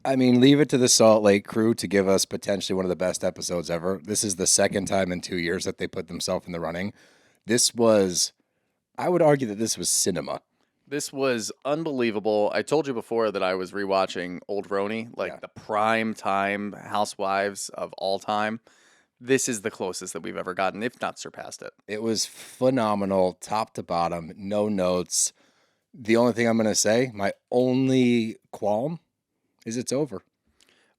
I mean, leave it to the Salt Lake crew to give us potentially one of the best episodes ever. This is the second time in 2 years that they put themselves in the running. This was, I would argue that this was cinema. This was unbelievable. I told you before that I was rewatching Old Roni, like the prime time Housewives of all time. This is the closest that we've ever gotten, if not surpassed it. It was phenomenal, top to bottom, no notes. The only thing I'm going to say, my only qualm is it's over.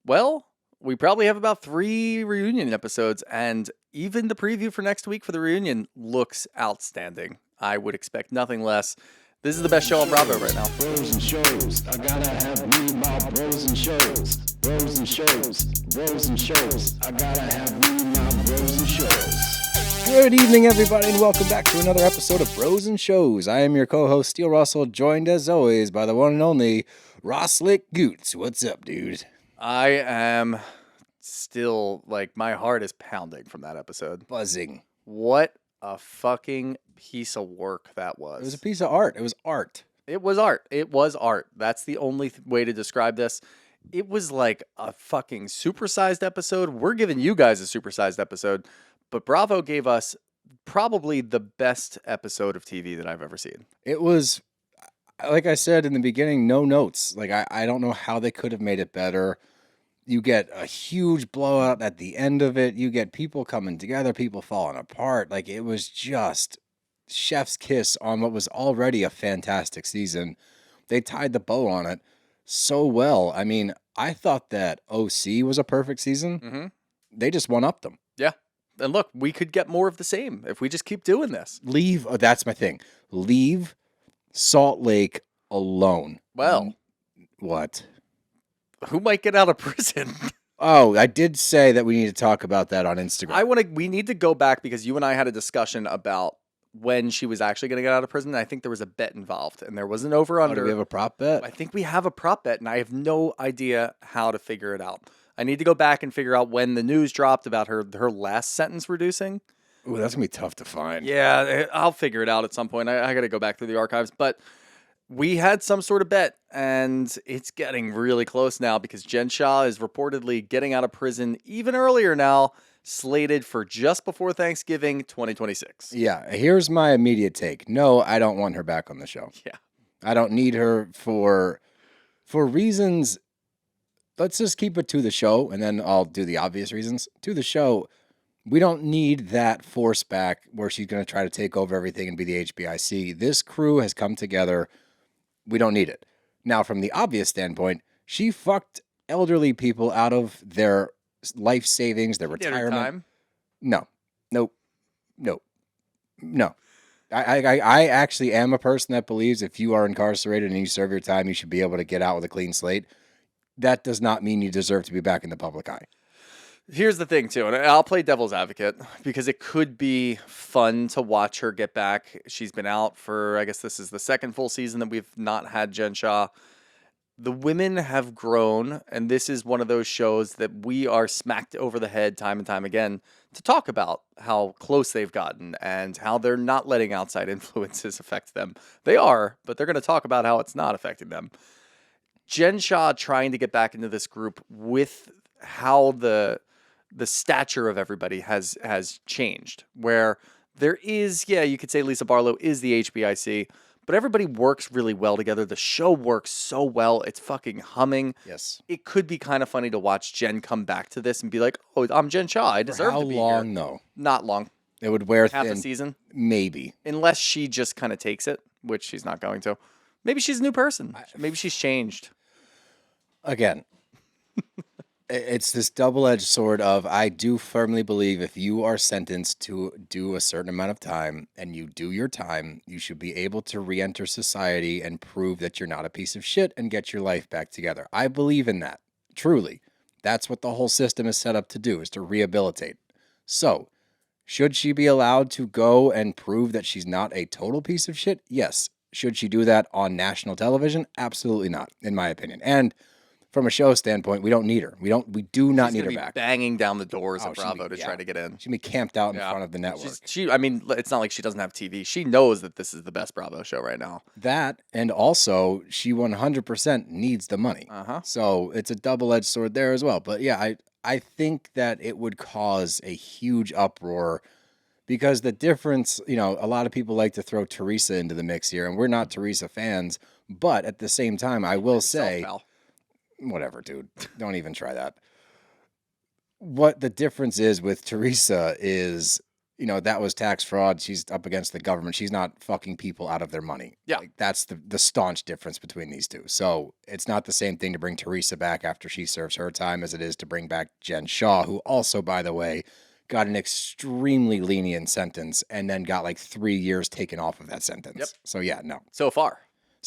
Well, we probably have about 3 reunion episodes, and even the preview for next week for the reunion looks outstanding. I would expect nothing less. This is the best show on Bravo right now. Bros and shows. I gotta have me my bros and shows. Bros and shows. Bros and shows. I gotta have me my bros and shows. Good evening, everybody, and welcome back to another episode of Bros and Shows. I am your co-host, Steele Russell, joined as always by the one and only RHOSLC Goots. What's up, dude? I am still, my heart is pounding from that episode. Buzzing. What a fucking piece of work that was. It was a piece of art. It was art. It was art. It was art. That's the only way to describe this. It was like a fucking supersized episode. We're giving you guys a supersized episode, but Bravo gave us probably the best episode of TV that I've ever seen. It was, like I said in the beginning, no notes. I don't know how they could have made it better. You get a huge blowout at the end of it. You get people coming together, people falling apart. It was just chef's kiss on what was already a fantastic season. They tied the bow on it so well. I mean, I thought that OC was a perfect season. Mm-hmm. They just one-upped them. Yeah. And look, we could get more of the same if we just keep doing this. That's my thing. Leave Salt Lake alone. Well. What? Who might get out of prison? Oh, I did say that we need to talk about that on Instagram. We need to go back because you and I had a discussion about when she was actually going to get out of prison. I think there was a bet involved, and there was an over-under. Do we have a prop bet? I think we have a prop bet, and I have no idea how to figure it out. I need to go back and figure out when the news dropped about her last sentence reducing. Ooh, that's going to be tough to find. Yeah, I'll figure it out at some point. I got to go back through the archives, but we had some sort of bet, and it's getting really close now because Jen Shah is reportedly getting out of prison even earlier now, slated for just before Thanksgiving 2026. Yeah, here's my immediate take. No, I don't want her back on the show. Yeah. I don't need her for reasons. Let's just keep it to the show, and then I'll do the obvious reasons. To the show, we don't need that force back where she's going to try to take over everything and be the HBIC. This crew has come together. We don't need it. Now, from the obvious standpoint, she fucked elderly people out of their life savings, their retirement. Time? No. I actually am a person that believes if you are incarcerated and you serve your time, you should be able to get out with a clean slate. That does not mean you deserve to be back in the public eye. Here's the thing, too, and I'll play devil's advocate because it could be fun to watch her get back. She's been out for, I guess this is the second full season that we've not had Jen Shah. The women have grown, and this is one of those shows that we are smacked over the head time and time again to talk about how close they've gotten and how they're not letting outside influences affect them. They are, but they're going to talk about how it's not affecting them. Jen Shah trying to get back into this group with how the stature of everybody has changed, where there is, you could say Lisa Barlow is the HBIC, but everybody works really well together. The show works so well. It's fucking humming. Yes. It could be kind of funny to watch Jen come back to this and be like, oh, I'm Jen Shah. I deserve to be here. How long, though? Not long. It would wear Half thin. a season? Maybe. Unless she just kind of takes it, which she's not going to. Maybe she's a new person. Maybe she's changed. Again, it's this double-edged sword of I do firmly believe if you are sentenced to do a certain amount of time and you do your time, you should be able to re-enter society and prove that you're not a piece of shit and get your life back together. I believe in that. Truly. That's what the whole system is set up to do, is to rehabilitate. So, should she be allowed to go and prove that she's not a total piece of shit? Yes. Should she do that on national television? Absolutely not, in my opinion. And from a show standpoint, we don't need her. We do not She's need gonna her be back. banging down the doors Oh, at she'll Bravo be- to yeah. try to get in. She'll be camped out in Yeah. front of the network. I mean, it's not like she doesn't have TV. She knows that this is the best Bravo show right now. That, and also she 100% needs the money. So it's a double-edged sword there as well. But yeah, I think that it would cause a huge uproar because the difference, you know, a lot of people like to throw Teresa into the mix here, and we're not Teresa fans. But at the same time, I will say, whatever, dude, don't even try that. What the difference is with Teresa is, you know, that was tax fraud. She's up against the government. She's not fucking people out of their money. Yeah. Like, that's the staunch difference between these two. So it's not the same thing to bring Teresa back after she serves her time as it is to bring back Jen Shaw, who also, by the way, got an extremely lenient sentence and then got like 3 years taken off of that sentence. Yep. So yeah, no. So far.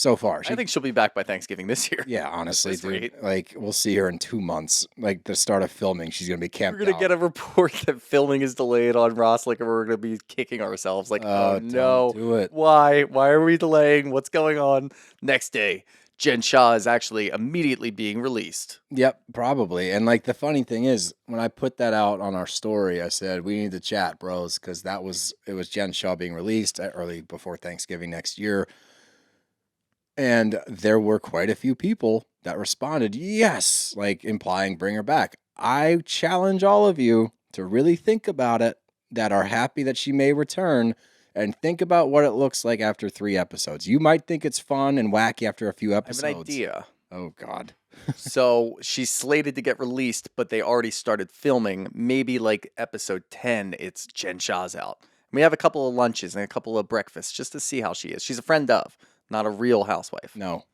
I think she'll be back by Thanksgiving this year. Yeah, honestly, this dude. rate. Like, we'll see her in 2 months. Like, the start of filming, she's going to be camped We're going to get a report that filming is delayed on RHOSLC, and we're going to be kicking ourselves. Like, oh no. Don't do it. Why? Why are we delaying? What's going on? Next day, Jen Shaw is actually immediately being released. Yep, probably. And, like, the funny thing is, when I put that out on our story, I said, we need to chat, bros, because it was Jen Shaw being released early before Thanksgiving next year. And there were quite a few people that responded, yes, like implying bring her back. I challenge all of you to really think about it, that are happy that she may return, and think about what it looks like after 3 episodes. You might think it's fun and wacky after a few episodes. I have an idea. Oh, God. So she's slated to get released, but they already started filming. Maybe like episode 10, it's Jen Shaw's out. We have a couple of lunches and a couple of breakfasts just to see how she is. She's a friend of, not a real housewife. No.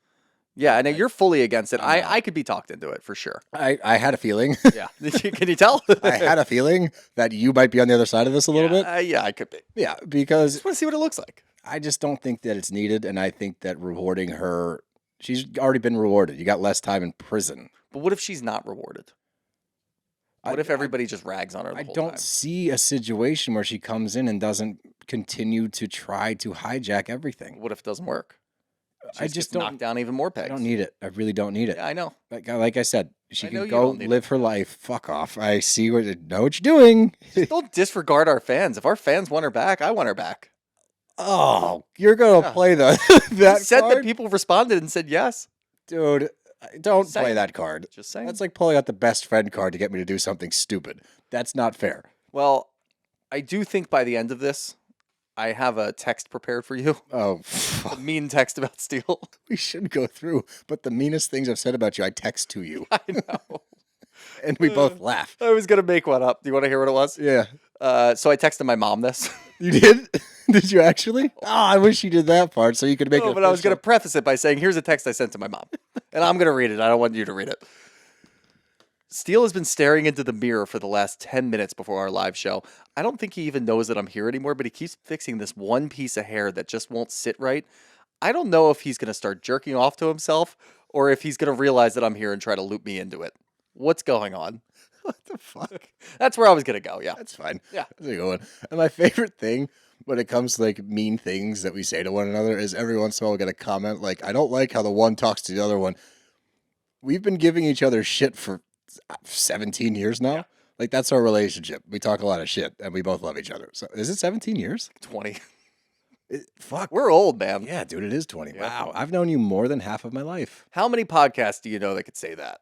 Yeah, I know you're fully against it. I could be talked into it for sure. I had a feeling. Yeah. Can you tell? I had a feeling that you might be on the other side of this a little bit. Yeah, I could be. Yeah, because Just want to see what it looks like. I just don't think that it's needed. And I think that rewarding her, she's already been rewarded. You got less time in prison. But what if she's not rewarded? What if everybody just rags on her the I whole don't time? see a situation where she comes in and doesn't continue to try to hijack everything. What if it doesn't work? She I just gets knocked don't. down even more pegs. I don't need it. I really don't need it. Yeah, I know. Like I said, she I know can you go don't need live her life. Fuck off. I see what know what you're doing. Don't disregard our fans. If our fans want her back, I want her back. Oh, you're gonna Yeah. play that You said card? that people responded and said yes. Dude, don't Just play saying. that card. Just saying. That's like pulling out the best friend card to get me to do something stupid. That's not fair. Well, I do think by the end of this, I have a text prepared for you. Oh, A mean text about Steele. we should go through. But the meanest things I've said about you, I text to you, I know. and we both laugh. I was going to make one up. Do you want to hear what it was? Yeah, So I texted my mom this. you did. Did you actually? Oh, I wish you did that part so you could make it. No, but I was going to official. preface it by saying, here's a text I sent to my mom. And I'm going to read it. I don't want you to read it. Steele has been staring into the mirror for the last 10 minutes before our live show. I don't think he even knows that I'm here anymore, but he keeps fixing this one piece of hair that just won't sit right. I don't know if he's going to start jerking off to himself or if he's going to realize that I'm here and try to loop me into it. What's going on? What the fuck? That's where I was going to go, yeah. That's fine. Yeah. That's a good one. And my favorite thing when it comes to like mean things that we say to one another is every once in a while we get a comment like, I don't like how the one talks to the other one. We've been giving each other shit for 17 years now. Yeah. Like, that's our relationship. We talk a lot of shit and we both love each other. So is it 17 years? 20. Fuck. We're old, man. Yeah, dude, it is 20. Yeah. Wow. I've known you more than half of my life. How many podcasts do you know that could say that?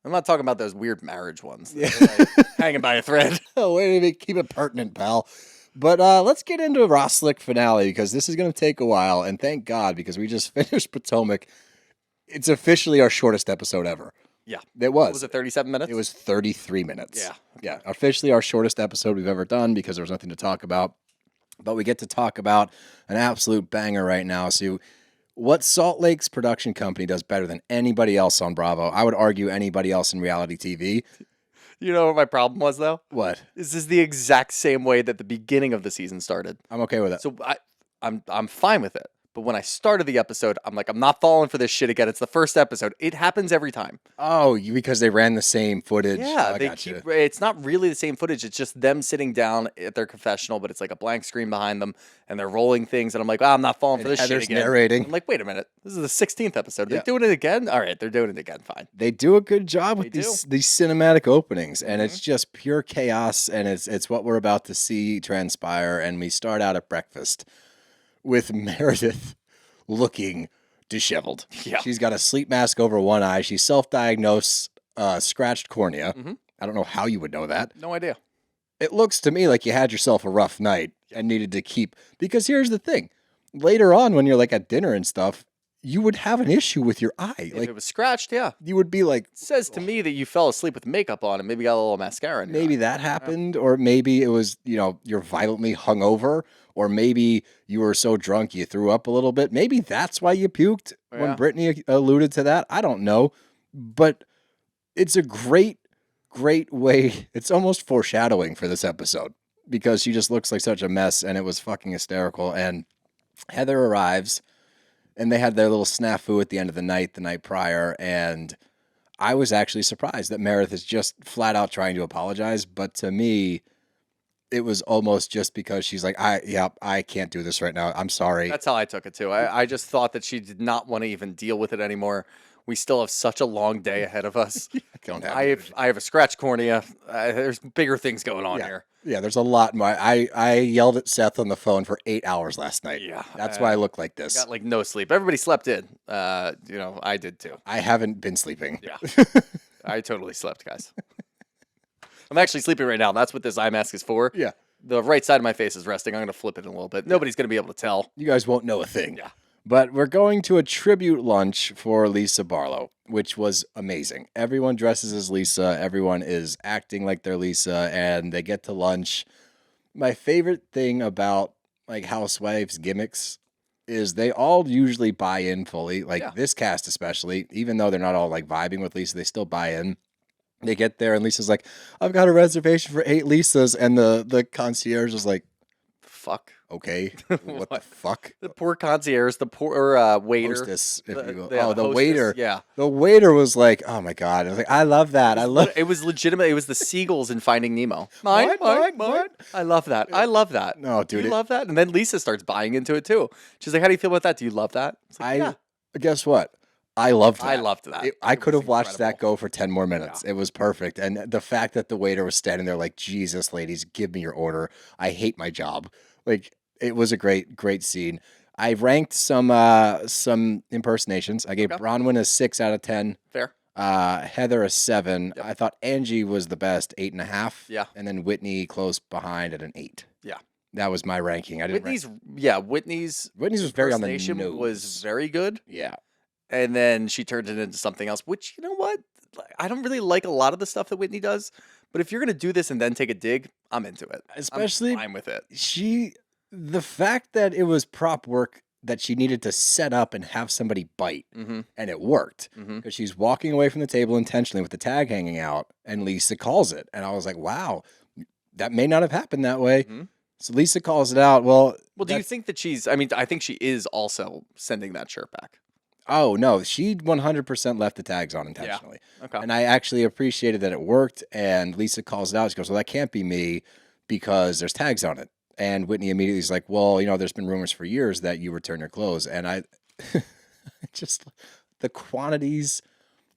I'm not talking about those weird marriage ones. Yeah. That are, like, hanging by a thread. Oh, wait a minute. Keep it pertinent, pal. But let's get into RHOSLC finale because this is going to take a while. And thank God, because we just finished Potomac. It's officially our shortest episode ever. Yeah. It was. Was it 37 minutes? It was 33 minutes. Yeah. Yeah. Officially our shortest episode we've ever done because there was nothing to talk about. But we get to talk about an absolute banger right now. So what Salt Lake's production company does better than anybody else on Bravo, I would argue anybody else in reality TV. You know what my problem was, though? What? This is the exact same way that the beginning of the season started. I'm okay with it. So I'm fine with it. But when I started the episode, I'm like, I'm not falling for this shit again. It's the first episode. It happens every time. Oh, because they ran the same footage. Yeah, Oh, I they gotcha. keep. It's not really the same footage. It's just them sitting down at their confessional, but it's like a blank screen behind them, and they're rolling things. And I'm like, I'm not falling for this Heather's shit again. narrating. I'm like, wait a minute, this is the 16th episode. Yeah. They're doing it again. All right, they're doing it again. Fine. They do a good job with They these cinematic openings, and it's just pure chaos, and it's what we're about to see transpire. And we start out at breakfast with Meredith looking disheveled. Yeah. She's got a sleep mask over one eye. She's self-diagnosed scratched cornea. I don't know how you would know that. No idea. It looks to me like you had yourself a rough night and needed to keep, because here's the thing. Later on, when you're like at dinner and stuff, you would have an issue with your eye. If Like it was scratched, yeah. you would be like, It says to me that you fell asleep with makeup on and maybe got a little mascara in your maybe eye. that happened, or maybe it was, you're violently hungover, or maybe you were so drunk you threw up a little bit. Maybe that's why you puked when Yeah. Brittany alluded to that. I don't know. But it's a great way. It's almost foreshadowing for this episode because she just looks like such a mess, and it was fucking hysterical. And Heather arrives, and they had their little snafu at the end of the night prior, and I was actually surprised that Meredith is just flat out trying to apologize. But to me, it was almost just because she's like, I can't do this right now. I'm sorry. That's how I took it too. I just thought that she did not want to even deal with it anymore. We still have such a long day ahead of us. I have a scratch cornea. There's bigger things going on here. Yeah, there's a lot more. I yelled at Seth on the phone for 8 hours last night. Yeah, That's why I look like this. Got like no sleep. Everybody slept in. I did too. I haven't been sleeping. Yeah, I totally slept, guys. I'm actually sleeping right now. That's what this eye mask is for. Yeah. The right side of my face is resting. I'm going to flip it in a little bit. Nobody's going to be able to tell. You guys won't know a thing. Yeah. But we're going to a tribute lunch for Lisa Barlow, which was amazing. Everyone dresses as Lisa. Everyone is acting like they're Lisa, and they get to lunch. My favorite thing about like Housewives gimmicks is they all usually buy in fully. Like this cast especially, even though they're not all like vibing with Lisa, they still buy in. They get there, and Lisa's like, I've got a reservation for 8 Lisas. And the concierge is like, Fuck. okay, what the fuck? The poor concierge, the poor waiter. Hostess, if you will. the Oh, the hostess, waiter. yeah. The waiter was like, oh my God. I was like, I love that. I love It was legitimate. It was the seagulls in Finding Nemo. Mine. I love that. I love that. No, dude, Do you it- love that? And then Lisa starts buying into it too. She's like, how do you feel about that? Do you love that? It's like, yeah. Guess what? I loved that. I loved that. I It could was have watched that incredible. go for 10 more minutes. It was perfect. And the fact that the waiter was standing there like, Jesus, ladies, give me your order. I hate my job. Like, it was a great scene. I ranked some impersonations. I gave Bronwyn a 6 out of 10. Fair. Heather a 7. I thought Angie was the best, 8.5. Yeah. And then Whitney close behind at an 8. Yeah. That was my ranking. I didn't. Whitney's Whitney's was very on the impersonation nose. was very good. Yeah. And then she turned it into something else, which, you know what? I don't really like a lot of the stuff that Whitney does. But if you're going to do this and then take a dig, I'm into it. Especially I'm fine with it. The fact that it was prop work that she needed to set up and have somebody bite, Mm-hmm. and it worked because she's walking away from the table intentionally with the tag hanging out, and Lisa calls it, and I was like, wow, that may not have happened that way. Mhm. So Lisa calls it out. Well, Do you think that I think she is also sending that shirt back. Oh no, she 100% left the tags on intentionally, Okay. and I actually appreciated that it worked. And Lisa calls it out. She goes, "Well, that can't be me because there's tags on it." And Whitney immediately is like, "Well, there's been rumors for years that you return your clothes." And I just the quantities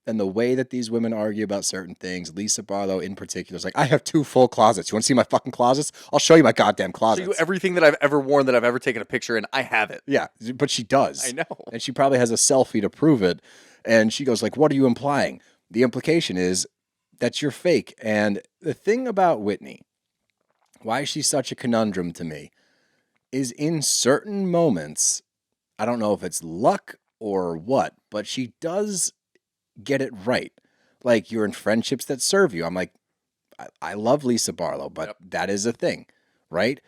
and the way that these women argue about certain things. Lisa Barlow in particular is like, "I have 2 full closets. You want to see my fucking closets? I'll show you my goddamn closets." Everything that I've ever worn that I've ever taken a picture in, I have it. Yeah, but she does. I know. And she probably has a selfie to prove it. And she goes like, "What are you implying?" The implication is that you're fake. And the thing about Whitney, why she's such a conundrum to me, is in certain moments, I don't know if it's luck or what, but she does get it right. Like, you're in friendships that serve you. I'm like, I love Lisa Barlow, but that is a thing, right?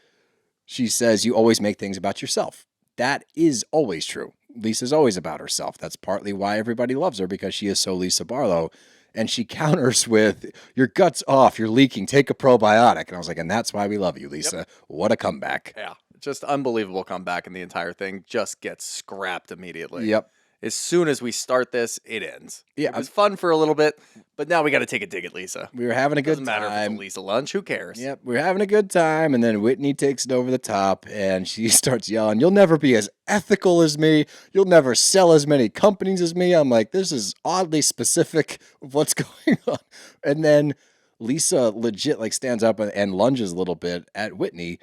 She says you always make things about yourself. That is always true. Lisa's always about herself. That's partly why everybody loves her, because she is so Lisa Barlow. And she counters with, "Your gut's off, you're leaking, take a probiotic." And I was like, and that's why we love you, Lisa. What a comeback. Yeah. Just unbelievable comeback, and the entire thing just gets scrapped immediately. Yep. As soon as we start this, it ends. Yeah, It was fun for a little bit, but now we got to take a dig at Lisa. We were having a good Doesn't matter if time. it's a Lisa lunch. Who cares? Yep, we're having a good time, and then Whitney takes it over the top, and she starts yelling, "You'll never be as ethical as me. You'll never sell as many companies as me." I'm like, this is oddly specific of what's going on. And then Lisa legit like stands up and lunges a little bit at Whitney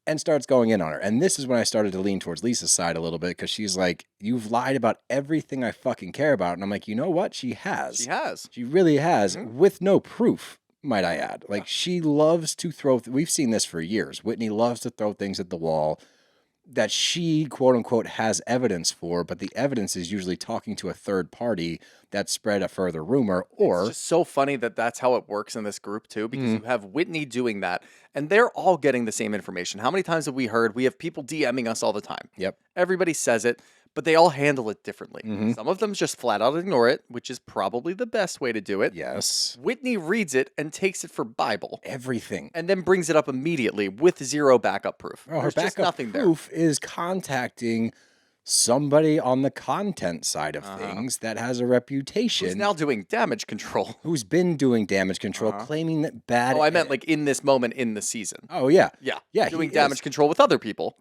and starts going in on her. And this is when I started to lean towards Lisa's side a little bit, because she's like, "You've lied about everything I fucking care about." And I'm like, you know what? She has. She has. She really has, with no proof, might I add. Like, she loves to throw, we've seen this for years. Whitney loves to throw things at the wall that she, quote unquote, has evidence for, but the evidence is usually talking to a third party that spread a further rumor, or It's just so funny that that's how it works in this group too, because you have Whitney doing that, and they're all getting the same information. How many times have we heard? We have people DMing us all the time. Yep. Everybody says it, but they all handle it differently. Some of them just flat out ignore it, which is probably the best way to do it. yes, Whitney reads it and takes it for Bible, everything. and then brings it up immediately with zero backup proof. Well, her There's just backup nothing there. proof is contacting somebody on the content side of things that has a reputation, Who's now doing damage control. who's been doing damage control, claiming that bad. Oh, I meant like in this moment in the season. Oh yeah, Yeah, yeah, doing he damage is. control with other people.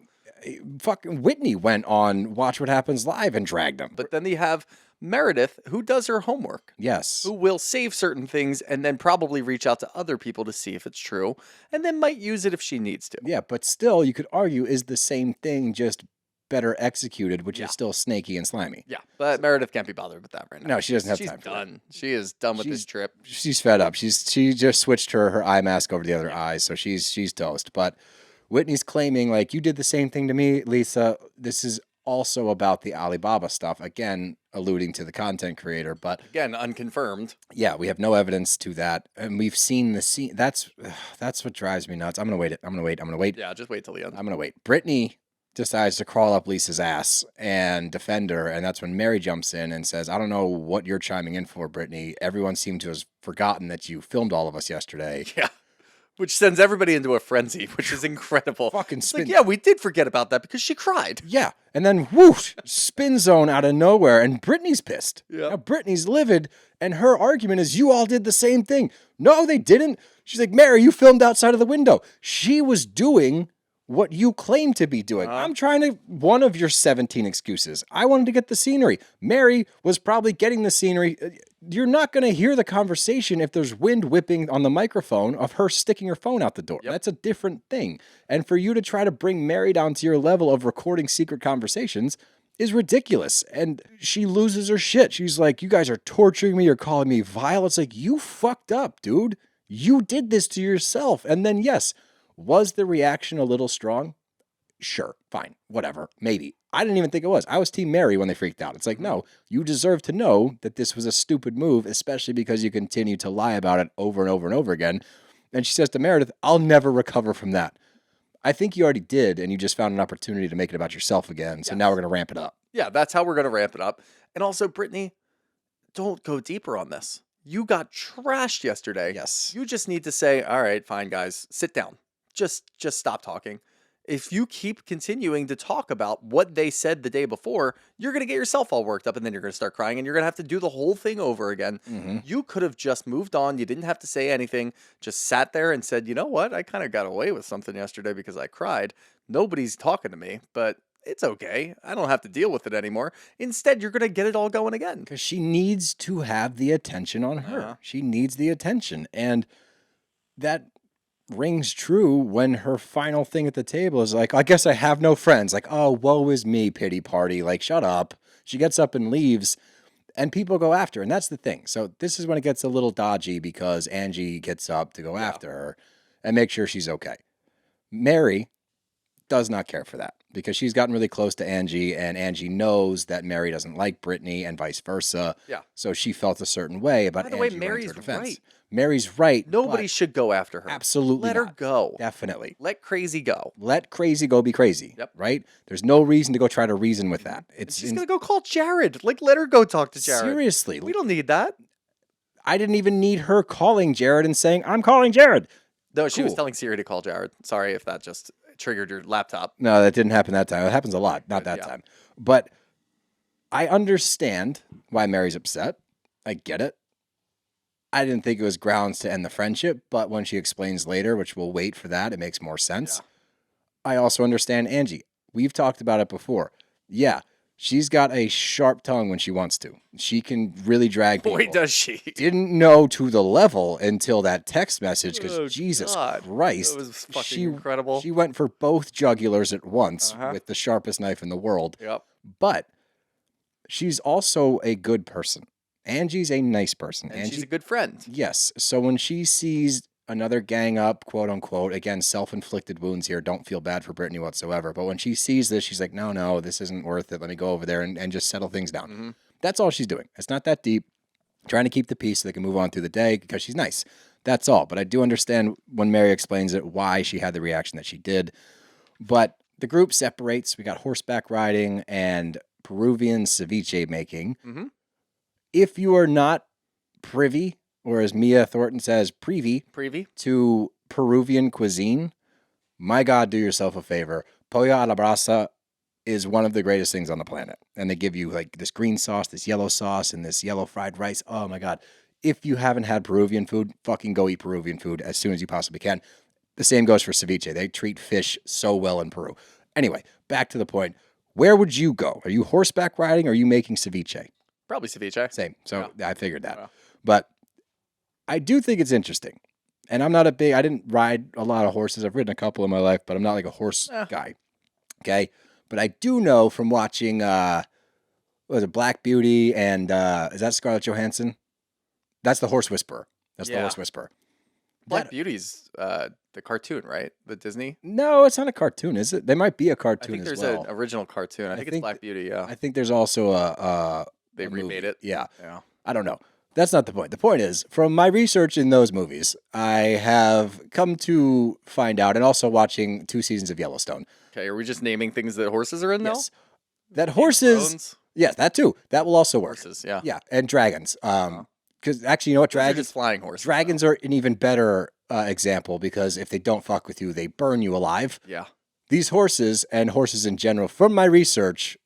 Fucking Whitney went on Watch What Happens Live and dragged him. But then you have Meredith, who does her homework, Yes, who will save certain things and then probably reach out to other people to see if it's true, and then might use it if she needs to. yeah, but still, you could argue is the same thing, just better executed, which is still snaky and slimy. Yeah, but Meredith can't be bothered with that right now. No, she doesn't have She's time for that. done. She is done with this trip. She's fed up. She just switched her eye mask over the other eye, so she's toast. But Whitney's claiming, like, you did the same thing to me, Lisa. This is also about the Alibaba stuff, again alluding to the content creator. But Again, unconfirmed. yeah, we have no evidence to that, and we've seen the scene. That's what drives me nuts. I'm gonna wait. I'm gonna wait. Yeah, just wait till the end. I'm gonna wait. Brittany decides to crawl up Lisa's ass and defend her, and that's when Mary jumps in and says, "I don't know what you're chiming in for, Brittany. Everyone seemed to have forgotten that you filmed all of us yesterday." Yeah. Which sends everybody into a frenzy, which is incredible. Fucking It's like, spin. yeah, we did forget about that because she cried. Yeah, and then whoosh, spin zone out of nowhere, and Brittany's pissed. Yeah. Now Brittany's livid, and her argument is, "You all did the same thing." No, they didn't. She's like, "Mary, you filmed outside of the window." She was doing what you claim to be doing. I'm trying to, one of your 17 excuses. I wanted to get the scenery. Mary was probably getting the scenery. You're not going to hear the conversation if there's wind whipping on the microphone of her sticking her phone out the door. That's a different thing. And for you to try to bring Mary down to your level of recording secret conversations is ridiculous. And she loses her shit. She's like, "You guys are torturing me. You're calling me vile." It's like, you fucked up, dude. You did this to yourself. And then, yes, was the reaction a little strong? Sure, fine, whatever, maybe. I didn't even think it was. I was Team Mary when they freaked out. It's like, no, you deserve to know that this was a stupid move, especially because you continue to lie about it over and over and over again. And she says to Meredith, "I'll never recover from that." I think you already did, and you just found an opportunity to make it about yourself again. So now we're going to ramp it up. Yeah, that's how we're going to ramp it up. And also, Brittany, don't go deeper on this. You got trashed yesterday. Yes. You just need to say, "All right, fine, guys, sit down. Just stop talking." If you keep continuing to talk about what they said the day before, you're going to get yourself all worked up, and then you're going to start crying, and you're going to have to do the whole thing over again. You could have just moved on. You didn't have to say anything. Just sat there and said, "You know what? I kind of got away with something yesterday because I cried. Nobody's talking to me, but it's okay. I don't have to deal with it anymore." Instead, you're going to get it all going again. Because she needs to have the attention on her. She needs the attention. And that rings true when her final thing at the table is like, "I guess I have no friends." Like, "Oh, woe is me, pity party." Like, shut up. She gets up and leaves, and people go after her. And that's the thing. So this is when it gets a little dodgy, because Angie gets up to go after her and make sure she's okay. Mary does not care for that, because she's gotten really close to Angie, and Angie knows that Mary doesn't like Brittany and vice versa. Yeah. So she felt a certain way about By the way, Angie running to Mary's her defense. right. Mary's right. Nobody but should go after her. absolutely Let her not. go. Definitely. Let crazy go. Let crazy go be crazy. Yep. Right? There's no reason to go try to reason with that. It's She's going to go call Jared. Like, let her go talk to Jared. seriously. We don't need that. I didn't even need her calling Jared and saying, "I'm calling Jared." No, she was Cool. telling Siri to call Jared. Sorry if that just triggered your laptop. No, that didn't happen that time. It happens a lot, not that Yeah. time. But I understand why Mary's upset. I get it. I didn't think it was grounds to end the friendship, but when she explains later, which we'll wait for that, it makes more sense. Yeah. I also understand Angie. We've talked about it before. Yeah, she's got a sharp tongue when she wants to. She can really drag people. Boy, does she. Didn't know to the level until that text message because Oh, Jesus God. Christ. That was fucking incredible. She went for both jugulars at once Uh-huh. with the sharpest knife in the world. Yep. But she's also a good person. Angie's a nice person. And she's a good friend. Yes. So when she sees another gang up, quote unquote, again, self-inflicted wounds here, don't feel bad for Britani whatsoever. But when she sees this, she's like, no, this isn't worth it. Let me go over there and just settle things down. Mm-hmm. That's all she's doing. It's not that deep. Trying to keep the peace so they can move on through the day because she's nice. That's all. But I do understand when Mary explains it, why she had the reaction that she did. But the group separates. We got horseback riding and Peruvian ceviche making. Mm-hmm. If you are not privy, or as Mia Thornton says, privy to Peruvian cuisine, my God, do yourself a favor. Pollo a la brasa is one of the greatest things on the planet. And they give you like this green sauce, this yellow sauce, and this yellow fried rice. Oh my God. If you haven't had Peruvian food, fucking go eat Peruvian food as soon as you possibly can. The same goes for ceviche. They treat fish so well in Peru. Anyway, back to the point. Where would you go? Are you horseback riding or are you making ceviche? Probably ceviche. Same. So I figured that. Yeah. But I do think it's interesting. And I didn't ride a lot of horses. I've ridden a couple in my life, but I'm not like a horse guy. Okay. But I do know from watching, what was it, Black Beauty and, is that Scarlett Johansson? That's the Horse Whisperer. That's the Horse Whisperer. Black Beauty's the cartoon, right? The Disney? No, it's not a cartoon, is it? There might be a I cartoon think there's as well. an original cartoon. I think it's Black Beauty, yeah. I think there's also They a remade movie. it. Yeah. Yeah. I don't know. That's not the point. The point is, from my research in those movies, I have come to find out, and also watching 2 seasons of Yellowstone. Okay, are we just naming things that horses are in now? Yes. That horses... Thrones? Yes, that too. That will also work. Horses, yeah. Yeah, and dragons. Because actually, you know what? Those are just flying horses. Dragons are an even better example because if they don't fuck with you, they burn you alive. Yeah. These horses and horses in general, from my research,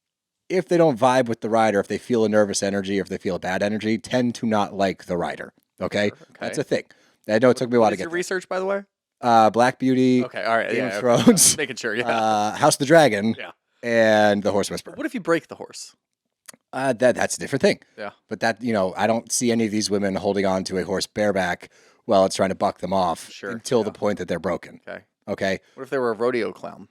if they don't vibe with the rider, if they feel a nervous energy, or if they feel a bad energy, tend to not like the rider. Okay? Sure, okay. That's a thing. I know it took me a while to get your research, by the way? Black Beauty, Okay, all right. Game Yeah, of Thrones, Just making sure, yeah. House of the Dragon, Yeah. and The Horse Whisperer. What if you break the horse? That's a different thing. Yeah. But that, I don't see any of these women holding on to a horse bareback while it's trying to buck them off until the point that they're broken. Okay. Okay? What if they were a rodeo clown?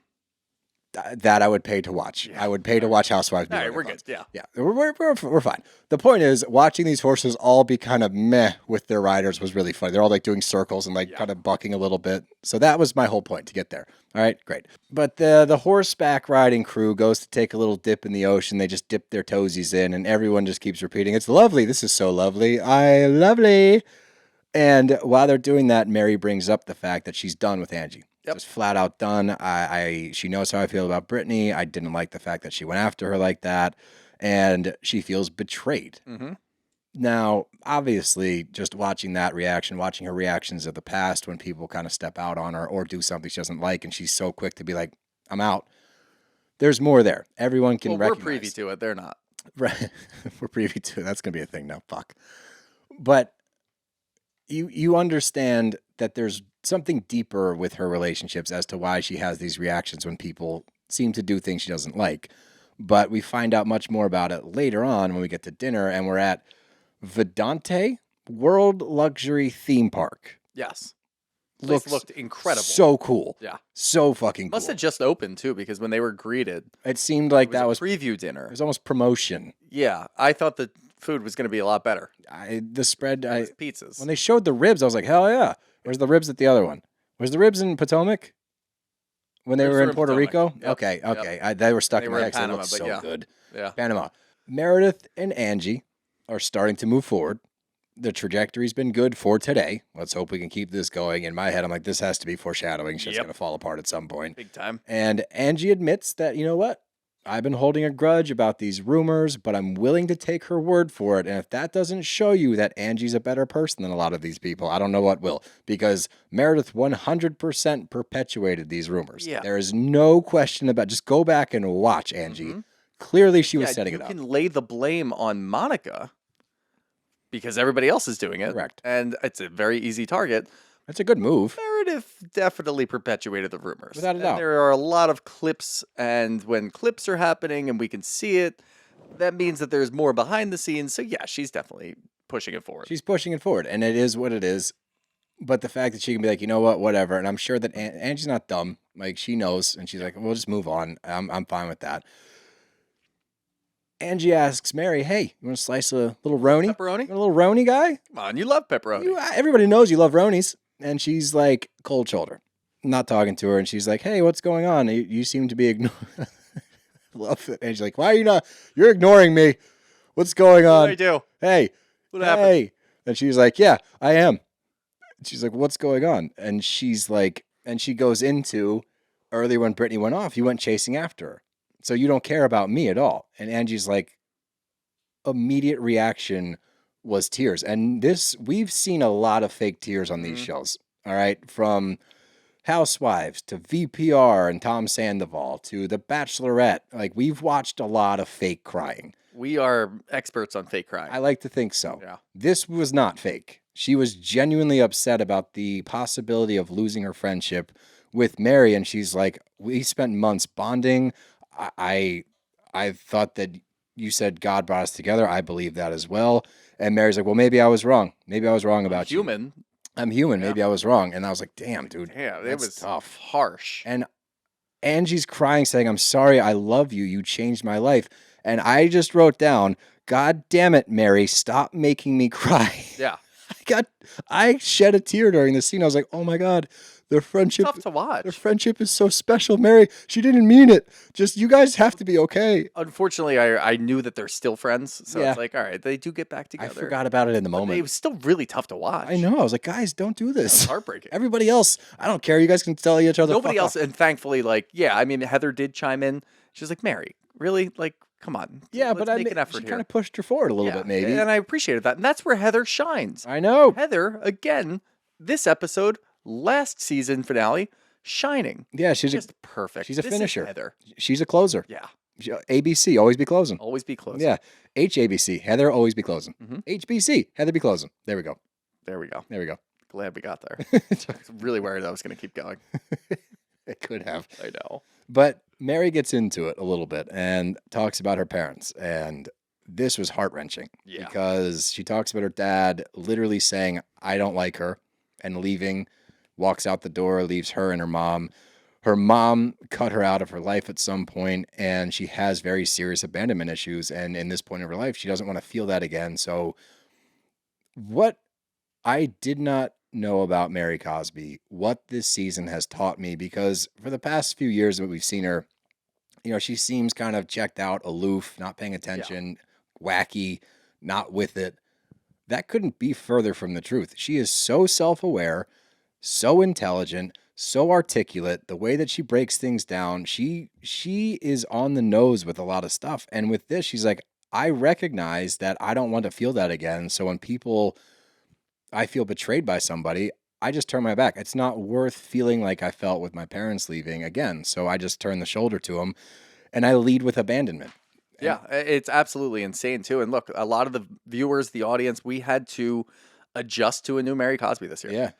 That I would pay to watch. Yeah. I would pay to watch Housewives. All right, we're good. Yeah. Yeah, we're fine. The point is, watching these horses all be kind of meh with their riders was really funny. They're all like doing circles and like kind of bucking a little bit. So that was my whole point to get there. All right, great. But the horseback riding crew goes to take a little dip in the ocean. They just dip their toesies in, and everyone just keeps repeating, "It's lovely. This is so lovely. Lovely." And while they're doing that, Mary brings up the fact that she's done with Angie. Yep. Just flat out done. She knows how I feel about Britani. I didn't like the fact that she went after her like that, and she feels betrayed. Mm-hmm. Now, obviously, just watching that reaction, watching her reactions of the past when people kind of step out on her or do something she doesn't like, and she's so quick to be like, "I'm out." There's more there. Everyone can recognize. We're privy to it. They're not. Right. We're privy to it. That's going to be a thing now. Fuck. But you understand that there's something deeper with her relationships as to why she has these reactions when people seem to do things she doesn't like. But we find out much more about it later on when we get to dinner and we're at Vedante World Luxury Theme Park. Yes. Place looked incredible. So cool. Yeah. So fucking cool. Must have just opened too, because when they were greeted, it seemed like that was a preview dinner. It was almost promotion. Yeah, I thought the food was going to be a lot better. The spread, pizzas. When they showed the ribs, I was like, hell yeah. Where's the ribs at the other one? Was the ribs in Potomac when they were in Puerto Rico? Yep. Okay. Yep. They were stuck They in were my in head. So it Panama, looked but so yeah. good. Yeah. Panama. Meredith and Angie are starting to move forward. The trajectory's been good for today. Let's hope we can keep this going. In my head, I'm like, this has to be foreshadowing. Shit's going to fall apart at some point. Big time. And Angie admits that, you know what? I've been holding a grudge about these rumors, but I'm willing to take her word for it. And if that doesn't show you that Angie's a better person than a lot of these people, I don't know what will. Because Meredith 100% perpetuated these rumors. Yeah. There is no question about. Just go back and watch Angie. Clearly, she was setting it up. You can lay the blame on Monica because everybody else is doing it. Correct. And it's a very easy target. That's a good move. Meredith definitely perpetuated the rumors. Without a And doubt. there are a lot of clips, and when clips are happening and we can see it, that means that there's more behind the scenes. So yeah, she's definitely pushing it forward. She's pushing it forward, and it is what it is. But the fact that she can be like, you know what, whatever, and I'm sure that Angie's not dumb. Like, she knows, and she's like, we'll just move on. I'm fine with that. Angie asks Mary, hey, you want to slice a little roni? Pepperoni? You want a little roni guy? Come on, you love pepperoni. Everybody knows you love ronies. And she's like, cold shoulder. Not talking to her. And she's like, hey, what's going on? You seem to be ignoring. Love it. And she's like, why are you not? You're ignoring me. What's going on? What did I do? Hey. What happened? Hey. And she's like, yeah, I am. She's like, what's going on? And she's like, and she goes into earlier when Britani went off, you went chasing after her. So you don't care about me at all. And Angie's like, immediate reaction was tears. And this, we've seen a lot of fake tears on these shows. All right. From Housewives to VPR and Tom Sandoval to The Bachelorette. Like, we've watched a lot of fake crying. We are experts on fake crying. I like to think so. Yeah. This was not fake. She was genuinely upset about the possibility of losing her friendship with Mary. And she's like, we spent months bonding. I thought that you said God brought us together. I believe that as well. And Mary's like, well, maybe I was wrong. Maybe I was wrong about you. I'm human. Maybe I was wrong. And I was like, damn, dude. Yeah, it that's was tough. Harsh. And Angie's crying, saying, I'm sorry. I love you. You changed my life. And I just wrote down, God damn it, Mary, stop making me cry. Yeah. I shed a tear during this scene. I was like, oh my God, their friendship. Tough to watch. Their friendship is so special. Mary, she didn't mean it. Just, you guys have to be okay. Unfortunately, I knew that they're still friends. So Yeah. it's like, all right, they do get back together. I forgot about it in the But moment. it was still really tough to watch. I know. I was like, guys, don't do this. It's heartbreaking. Everybody else, I don't care. You guys can tell each other. Nobody fuck else, off. and thankfully, like, yeah, I mean, Heather did chime in. She was like, Mary, really? Like, come on. Yeah, let's but make an effort she here. kind of pushed her forward a little bit, maybe. And I appreciated that. And that's where Heather shines. I know. Heather, again, this episode, last season finale, shining. Yeah, she's Just perfect. she's a This is finisher. Heather. She's a closer. Yeah. ABC, always be closing. Always be close. Yeah. HABC, Heather, always be closing. Mhm. HBC, Heather be closing. There we go. There we go. There we go. Glad we got there. I was really worried I was going to keep going. It could have. I know. But Mary gets into it a little bit and talks about her parents. And this was heart-wrenching. Yeah. Because she talks about her dad literally saying, I don't like her, and leaving, walks out the door, leaves her and her mom. Her mom cut her out of her life at some point, and she has very serious abandonment issues. And in this point of her life, she doesn't want to feel that again. So what I did not know about Mary Cosby, what this season has taught me, because for the past few years that we've seen her, you know, she seems kind of checked out, aloof, not paying attention, wacky, not with it. That couldn't be further from the truth. She is so self-aware, so intelligent, so articulate. The way that she breaks things down, she is on the nose with a lot of stuff. And with this, she's like, I recognize that I don't want to feel that again. So when I feel betrayed by somebody, I just turn my back. It's not worth feeling like I felt with my parents leaving again. So I just turn the shoulder to them, and I lead with abandonment. Yeah, it's absolutely insane too. And look, a lot of the viewers, the audience, we had to adjust to a new Mary Cosby this year. Yeah.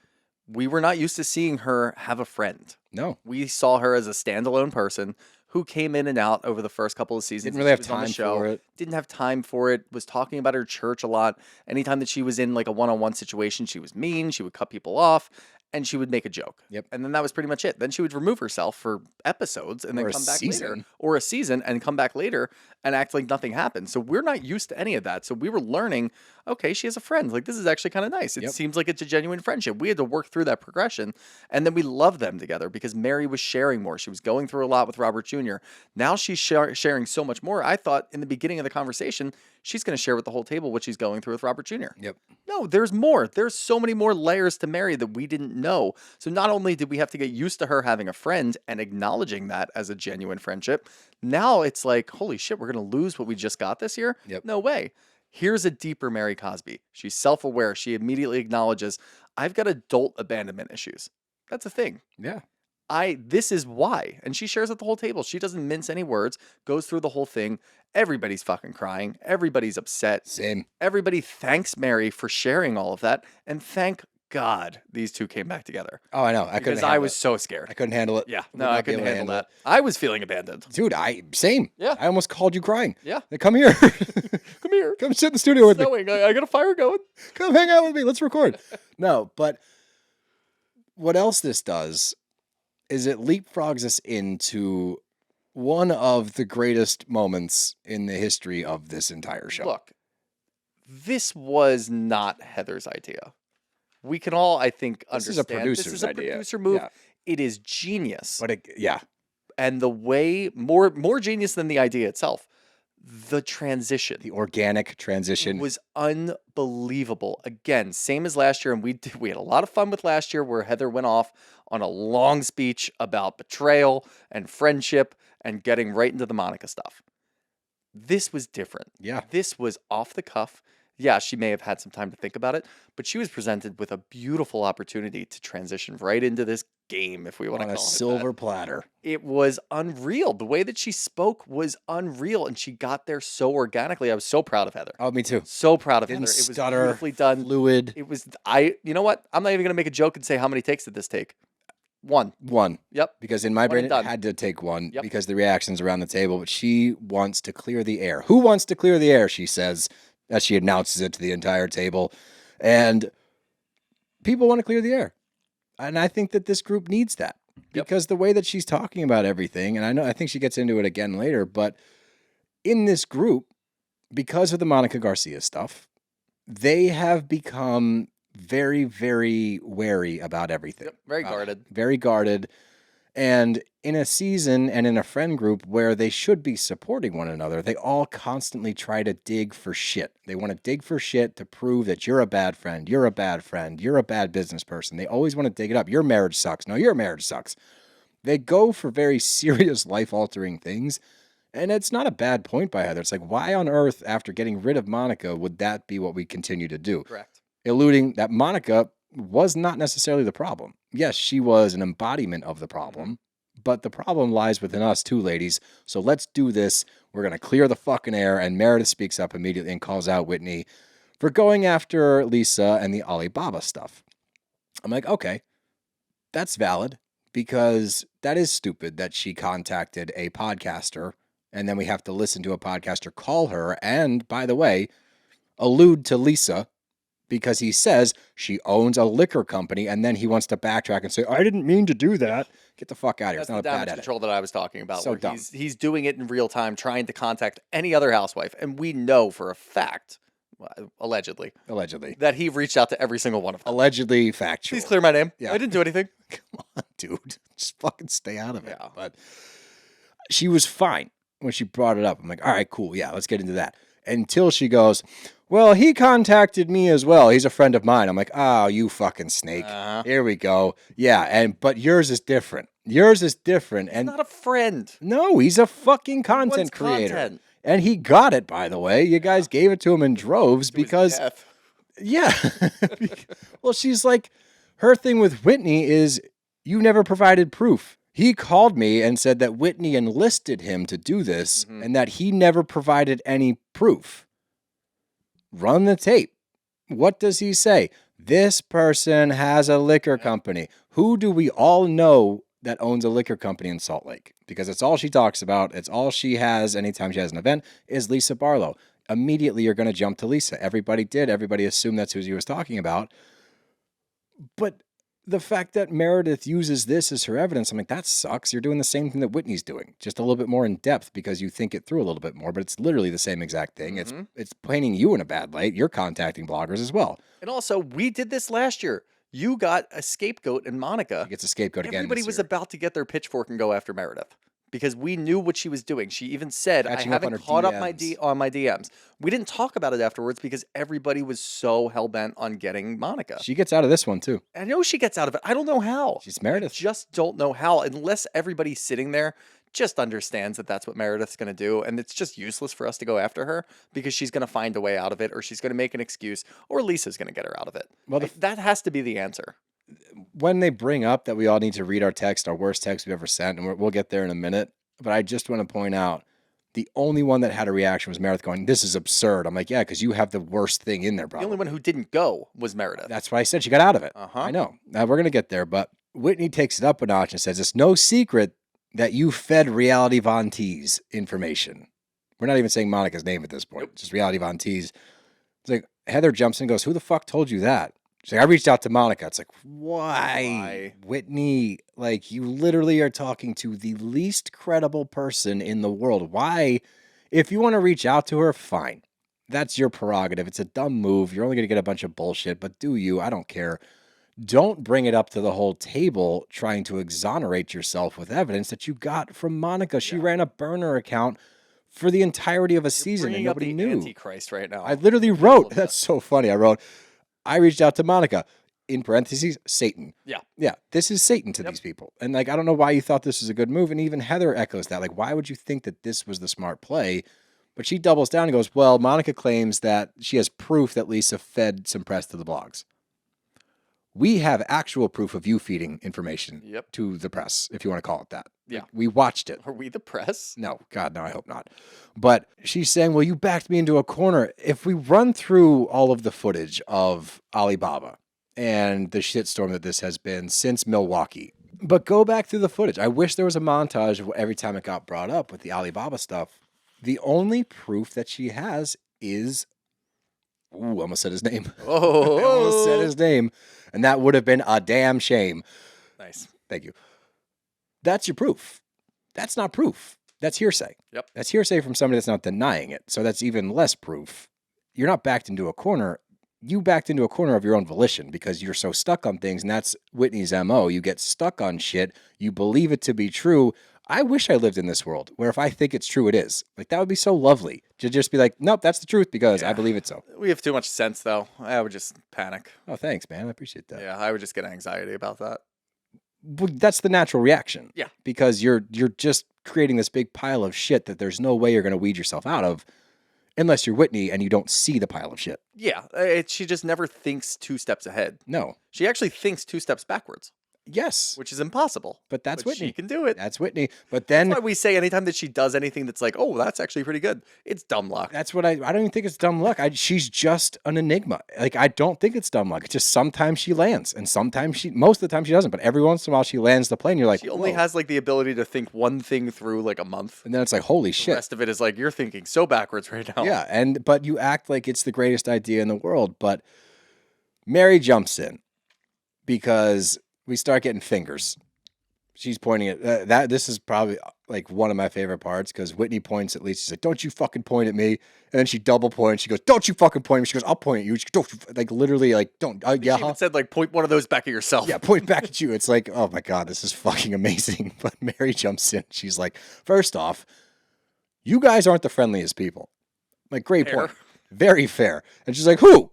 We were not used to seeing her have a friend. No. We saw her as a standalone person who came in and out over the first couple of seasons. Didn't really have She was on the time show, for it. Didn't have time for it. Was talking about her church a lot. Anytime that she was in like a one-on-one situation, she was mean. She would cut people off, and she would make a joke. Yep. And then that was pretty much it. Then she would remove herself for episodes and Or then a come back later, season. or a season and come back later and act like nothing happened. So we're not used to any of that. So we were learning, okay, she has a friend. Like, this is actually kind of nice. It Yep. seems like it's a genuine friendship. We had to work through that progression. And then we loved them together because Mary was sharing more. She was going through a lot with Robert Jr. Now she's sharing so much more. I thought in the beginning of the conversation, she's going to share with the whole table what she's going through with Robert Jr. Yep. No, there's more. There's so many more layers to Mary that we didn't know. So not only did we have to get used to her having a friend and acknowledging that as a genuine friendship, now it's like, holy shit, we're going to lose what we just got this year? Yep. No way. Here's a deeper Mary Cosby. She's self-aware. She immediately acknowledges, I've got adult abandonment issues. That's a thing. Yeah. This is why. And she shares at the whole table. She doesn't mince any words, goes through the whole thing. Everybody's fucking crying. Everybody's upset. Same. Everybody thanks Mary for sharing all of that. And thank God these two came back together. Oh, I know. I couldn't. Because I was so scared. I couldn't handle it. Yeah. Would No, not I be couldn't able to handle that. I was feeling abandoned. Dude, same. Yeah. I almost called you crying. Yeah. Like, come here. Come here. Come sit in the studio with me. Snowing. I got a fire going. Come hang out with me. Let's record. No, but what else this does is it leapfrogs us into one of the greatest moments in the history of this entire show. Look, this was not Heather's idea. We can all, I think, This is understand. a producer's This is a idea. producer move. Yeah. It is genius. But yeah, And the way, more genius than the idea itself, the transition. the organic transition. Was unbelievable. Again, same as last year, and we had a lot of fun with last year where Heather went off on a long speech about betrayal and friendship and getting right into the Monica stuff. This was different. Yeah. This was off the cuff. Yeah, she may have had some time to think about it, but she was presented with a beautiful opportunity to transition right into this game, if we want to on call a it silver that. platter. It was unreal. The way that she spoke was unreal, and she got there so organically. I was so proud of Heather. Oh, me too. So proud of Didn't Heather. It was stutter, beautifully done. fluid. It was you know what? I'm not even gonna make a joke and say how many takes did this take. One. Yep. Because in my One brain and it done. had to take one Yep. because the reactions around the table, but she wants to clear the air. Who wants to clear the air? She says as she announces it to the entire table. And people want to clear the air. And I think that this group needs that. Yep. Because the way that she's talking about everything, and I think she gets into it again later, but in this group, because of the Monica Garcia stuff, they have become very, very wary about everything. Yep, very guarded. Very guarded. And in a season and in a friend group where they should be supporting one another, they all constantly try to dig for shit. They want to dig for shit to prove that you're a bad friend, you're a bad friend, you're a bad business person. They always want to dig it up. Your marriage sucks. No, your marriage sucks. They go for very serious life-altering things. And it's not a bad point by Heather. It's like, why on earth, after getting rid of Monica, would that be what we continue to do? Correct. Alluding that Monica was not necessarily the problem. Yes, she was an embodiment of the problem, but the problem lies within us too, ladies. So let's do this. We're going to clear the fucking air. And Meredith speaks up immediately and calls out Whitney for going after Lisa and the Alibaba stuff. I'm like, okay, that's valid because that is stupid that she contacted a podcaster and then we have to listen to a podcaster call her. And by the way, allude to Lisa because he says she owns a liquor company and then he wants to backtrack and say, I didn't mean to do that. Get the fuck out of here. That's It's not the a bad damage edit. control that I was talking about. So where dumb. He's doing it in real time, trying to contact any other housewife. And we know for a fact, allegedly, that he reached out to every single one of them. Allegedly factual. Please clear my name. Yeah. I didn't do anything. Come on, dude. Just fucking stay out of it. Yeah. But she was fine when she brought it up. I'm like, all right, cool. Yeah, let's get into that. Until she goes, well, he contacted me as well. He's a friend of mine. I'm like, oh, you fucking snake. Here we go. Yeah, but yours is different. Yours is different. He's And not a friend. no, he's a fucking content wants creator. content. And he got it, by the way. You guys gave it to him in droves To his because death. yeah. Well, she's like, her thing with Whitney is you never provided proof. He called me and said that Whitney enlisted him to do this and that he never provided any proof. Run the tape. What does he say? This person has a liquor company. Who do we all know that owns a liquor company in Salt Lake? Because it's all she talks about. It's all she has anytime she has an event is Lisa Barlow. Immediately, you're going to jump to Lisa. Everybody did. Everybody assumed that's who he was talking about. But the fact that Meredith uses this as her evidence, I'm like, that sucks. You're doing the same thing that Whitney's doing, just a little bit more in depth because you think it through a little bit more, but it's literally the same exact thing. It's painting you in a bad light. You're contacting bloggers as well. And also, we did this last year. You got a scapegoat in Monica. She gets a scapegoat again. Everybody this was year. about to get their pitchfork and go after Meredith. because we knew what she was doing. She even said, Catching I up on haven't her caught up DMs. on my DMs. We didn't talk about it afterwards because everybody was so hell-bent on getting Monica. She gets out of this one too. I know she gets out of it. I don't know how. She's Meredith. I just don't know how, unless everybody sitting there just understands that that's what Meredith's going to do, and it's just useless for us to go after her because she's going to find a way out of it, or she's going to make an excuse, or Lisa's going to get her out of it. Well, That has to be the answer. When they bring up that we all need to read our text, our worst text we've ever sent, and we'll get there in a minute, but I just want to point out the only one that had a reaction was Meredith going, "This is absurd." I'm like, yeah, because you have the worst thing in there, bro. The only one who didn't go was Meredith. That's what I said. She got out of it. Uh-huh. I know. Now we're going to get there, but Whitney takes it up a notch and says, it's no secret that you fed Reality Von T's information. We're not even saying Monica's name at this point. Nope. Just Reality Von T's. It's like, Heather jumps in and goes, who the fuck told you that? She's like, I reached out to Monica. It's like, why? Whitney, like, you literally are talking to the least credible person in the world. Why? If you want to reach out to her, fine. That's your prerogative. It's a dumb move. You're only going to get a bunch of bullshit, but do you? I don't care. Don't bring it up to the whole table trying to exonerate yourself with evidence that you got from Monica. She ran a burner account for the entirety of a season and nobody knew. Antichrist right now. I literally wrote, that's so funny. I wrote, I reached out to Monica, in parentheses, Satan. Yeah. Yeah, this is Satan to these people. And like, I don't know why you thought this was a good move. And even Heather echoes that. Like, why would you think that this was the smart play? But she doubles down and goes, well, Monica claims that she has proof that Lisa fed some press to the blogs. We have actual proof of you feeding information to the press, if you want to call it that. Yeah. Like, we watched it. Are we the press? No, God, no, I hope not. But she's saying, well, you backed me into a corner. If we run through all of the footage of Alibaba and the shitstorm that this has been since Milwaukee, but go back through the footage. I wish there was a montage of every time it got brought up with the Alibaba stuff. The only proof that she has is, I almost said his name. Oh, I almost said his name. And that would have been a damn shame. Nice. Thank you. That's your proof. That's not proof. That's hearsay. Yep. That's hearsay from somebody that's not denying it. So that's even less proof. You're not backed into a corner. You backed into a corner of your own volition because you're so stuck on things. And that's Whitney's MO. You get stuck on shit. You believe it to be true. I wish I lived in this world where if I think it's true, it is. Like, that would be so lovely to just be like, nope, that's the truth because I believe it so. We have too much sense, though. I would just panic. Oh, thanks, man. I appreciate that. Yeah, I would just get anxiety about that. Well, that's the natural reaction. Yeah. Because you're just creating this big pile of shit that there's no way you're going to weed yourself out of unless you're Whitney and you don't see the pile of shit. Yeah, she just never thinks 2 steps ahead. No. She actually thinks 2 steps backwards. Yes. Which is impossible. But that's Whitney. She can do it. That's Whitney. But then That's why we say anytime that she does anything that's like, oh, that's actually pretty good, it's dumb luck. that's what I don't even think it's dumb luck. She's just an enigma. Like, I don't think it's dumb luck. It's just sometimes she lands and sometimes most of the time she doesn't. But every once in a while she lands the plane. You're like, She only whoa. has like the ability to think one thing through like a month. And then it's like, holy The shit. rest of it is like, you're thinking so backwards right now. Yeah, but you act like it's the greatest idea in the world. But Mary jumps in because we start getting fingers. She's pointing at that. This is probably like one of my favorite parts because Whitney points at Lisa. She's like, "Don't you fucking point at me!" And then she double points. She goes, "Don't you fucking point at me!" She goes, "I'll point at you." She goes, "Don't you like literally like don't yeah." She even said like, point one of those back at yourself. Yeah, point back at you. It's like, oh my God, this is fucking amazing. But Mary jumps in. She's like, first off, you guys aren't the friendliest people. Like, great Fair. point. Very fair. And she's like, who?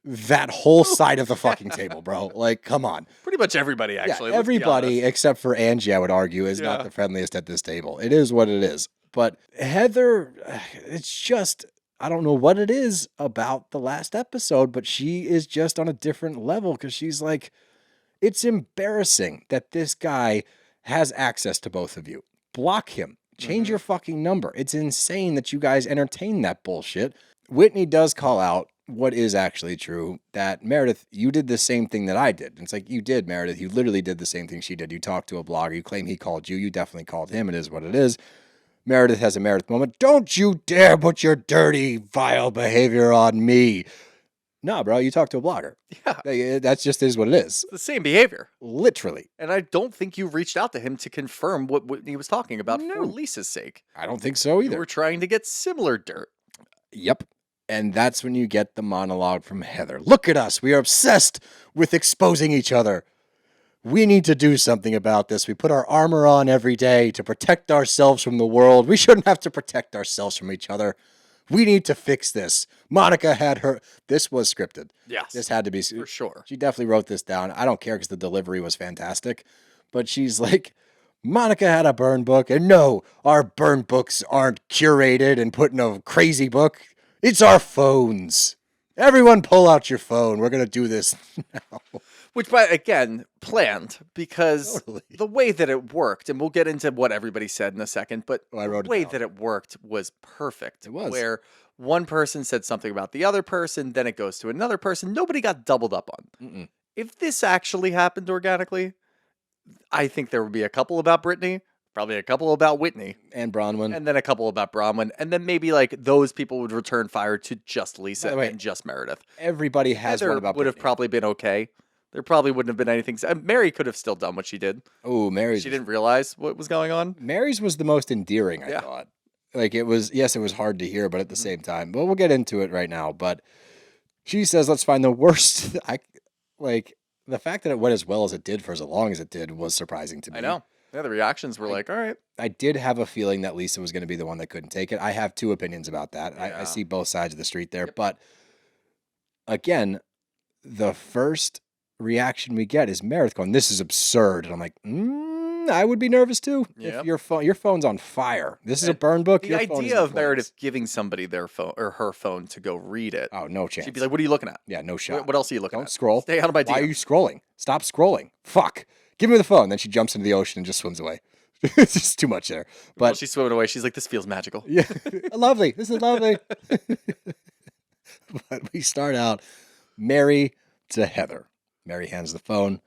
That whole side of the fucking table, bro. Like, come on. Pretty much everybody, actually. Yeah, let's be everybody honest. except for Angie, I would argue, is not Yeah. the friendliest at this table. It is what it is. But Heather, it's just, I don't know what it is about the last episode, but she is just on a different level because she's like, it's embarrassing that this guy has access to both of you. Block him. Change your fucking number. It's insane that you guys entertain that bullshit. Whitney does call out what is actually true, that Meredith, you did the same thing that I did. And it's like, you did, Meredith. You literally did the same thing she did. You talked to a blogger. You claim he called you. You definitely called him. It is what it is. Meredith has a Meredith moment. Don't you dare put your dirty, vile behavior on me. No, bro, you talked to a blogger. Yeah. That's just is what it is. The same behavior. Literally. And I don't think you reached out to him to confirm what Whitney was talking about for Lisa's sake. I don't think so either. You were trying to get similar dirt. Yep. And that's when you get the monologue from Heather. Look at us. We are obsessed with exposing each other. we need to do something about this. We put our armor on every day to protect ourselves from the world. We shouldn't have to protect ourselves from each other. We need to fix this. Monica had her. This was scripted. Yes. This had to be. For sure. She definitely wrote this down. I don't care because the delivery was fantastic. But she's like, Monica had a burn book. And no, our burn books aren't curated and put in a crazy book. It's our phones. Everyone pull out your phone. We're going to do this now. Which, but again, planned because Totally. the way that it worked, and we'll get into what everybody said in a second, but I wrote the it way down. that it worked was perfect. It was. Where one person said something about the other person, then it goes to another person. Nobody got doubled up on. Mm-mm. If this actually happened organically, I think there would be a couple about Britney, probably a couple about Whitney, And Bronwyn. and then a couple about Bronwyn, and then maybe like those people would return fire to just By Lisa the way, and just Meredith. Everybody has Heather one about would have Britney. probably been okay. There probably wouldn't have been anything. Mary could have still done what she did. Oh, Mary's. She didn't realize what was going on. Mary's was the most endearing, I Yeah. thought. Like it was, yes, it was hard to hear, but at the same time, but we'll get into it right now. But she says, let's find the worst. Like the fact that it went as well as it did for as long as it did was surprising to me. I know. Yeah, the reactions were like, all right. I did have a feeling that Lisa was going to be the one that couldn't take it. I have two opinions about that. I Yeah. see both sides of the street there. But again, the first reaction we get is Meredith going, "This is absurd," and I'm like, I would be nervous too. Yep. If your phone's on fire. This is a And burn book. The Your phone is idea in of flames. Meredith giving somebody their phone or her phone to go read it, Oh, no chance. she'd be like, what are you looking at? yeah, no shot. What else are you looking Don't at? scroll. Stay out of my Why are DM. you scrolling? Stop scrolling. Fuck. Give me the phone. Then she jumps into the ocean and just swims away. It's just too much there. While But she's swimming away, she's like, this feels magical. yeah, lovely. This is lovely. But we start out Mary to Heather. Mary hands the phone.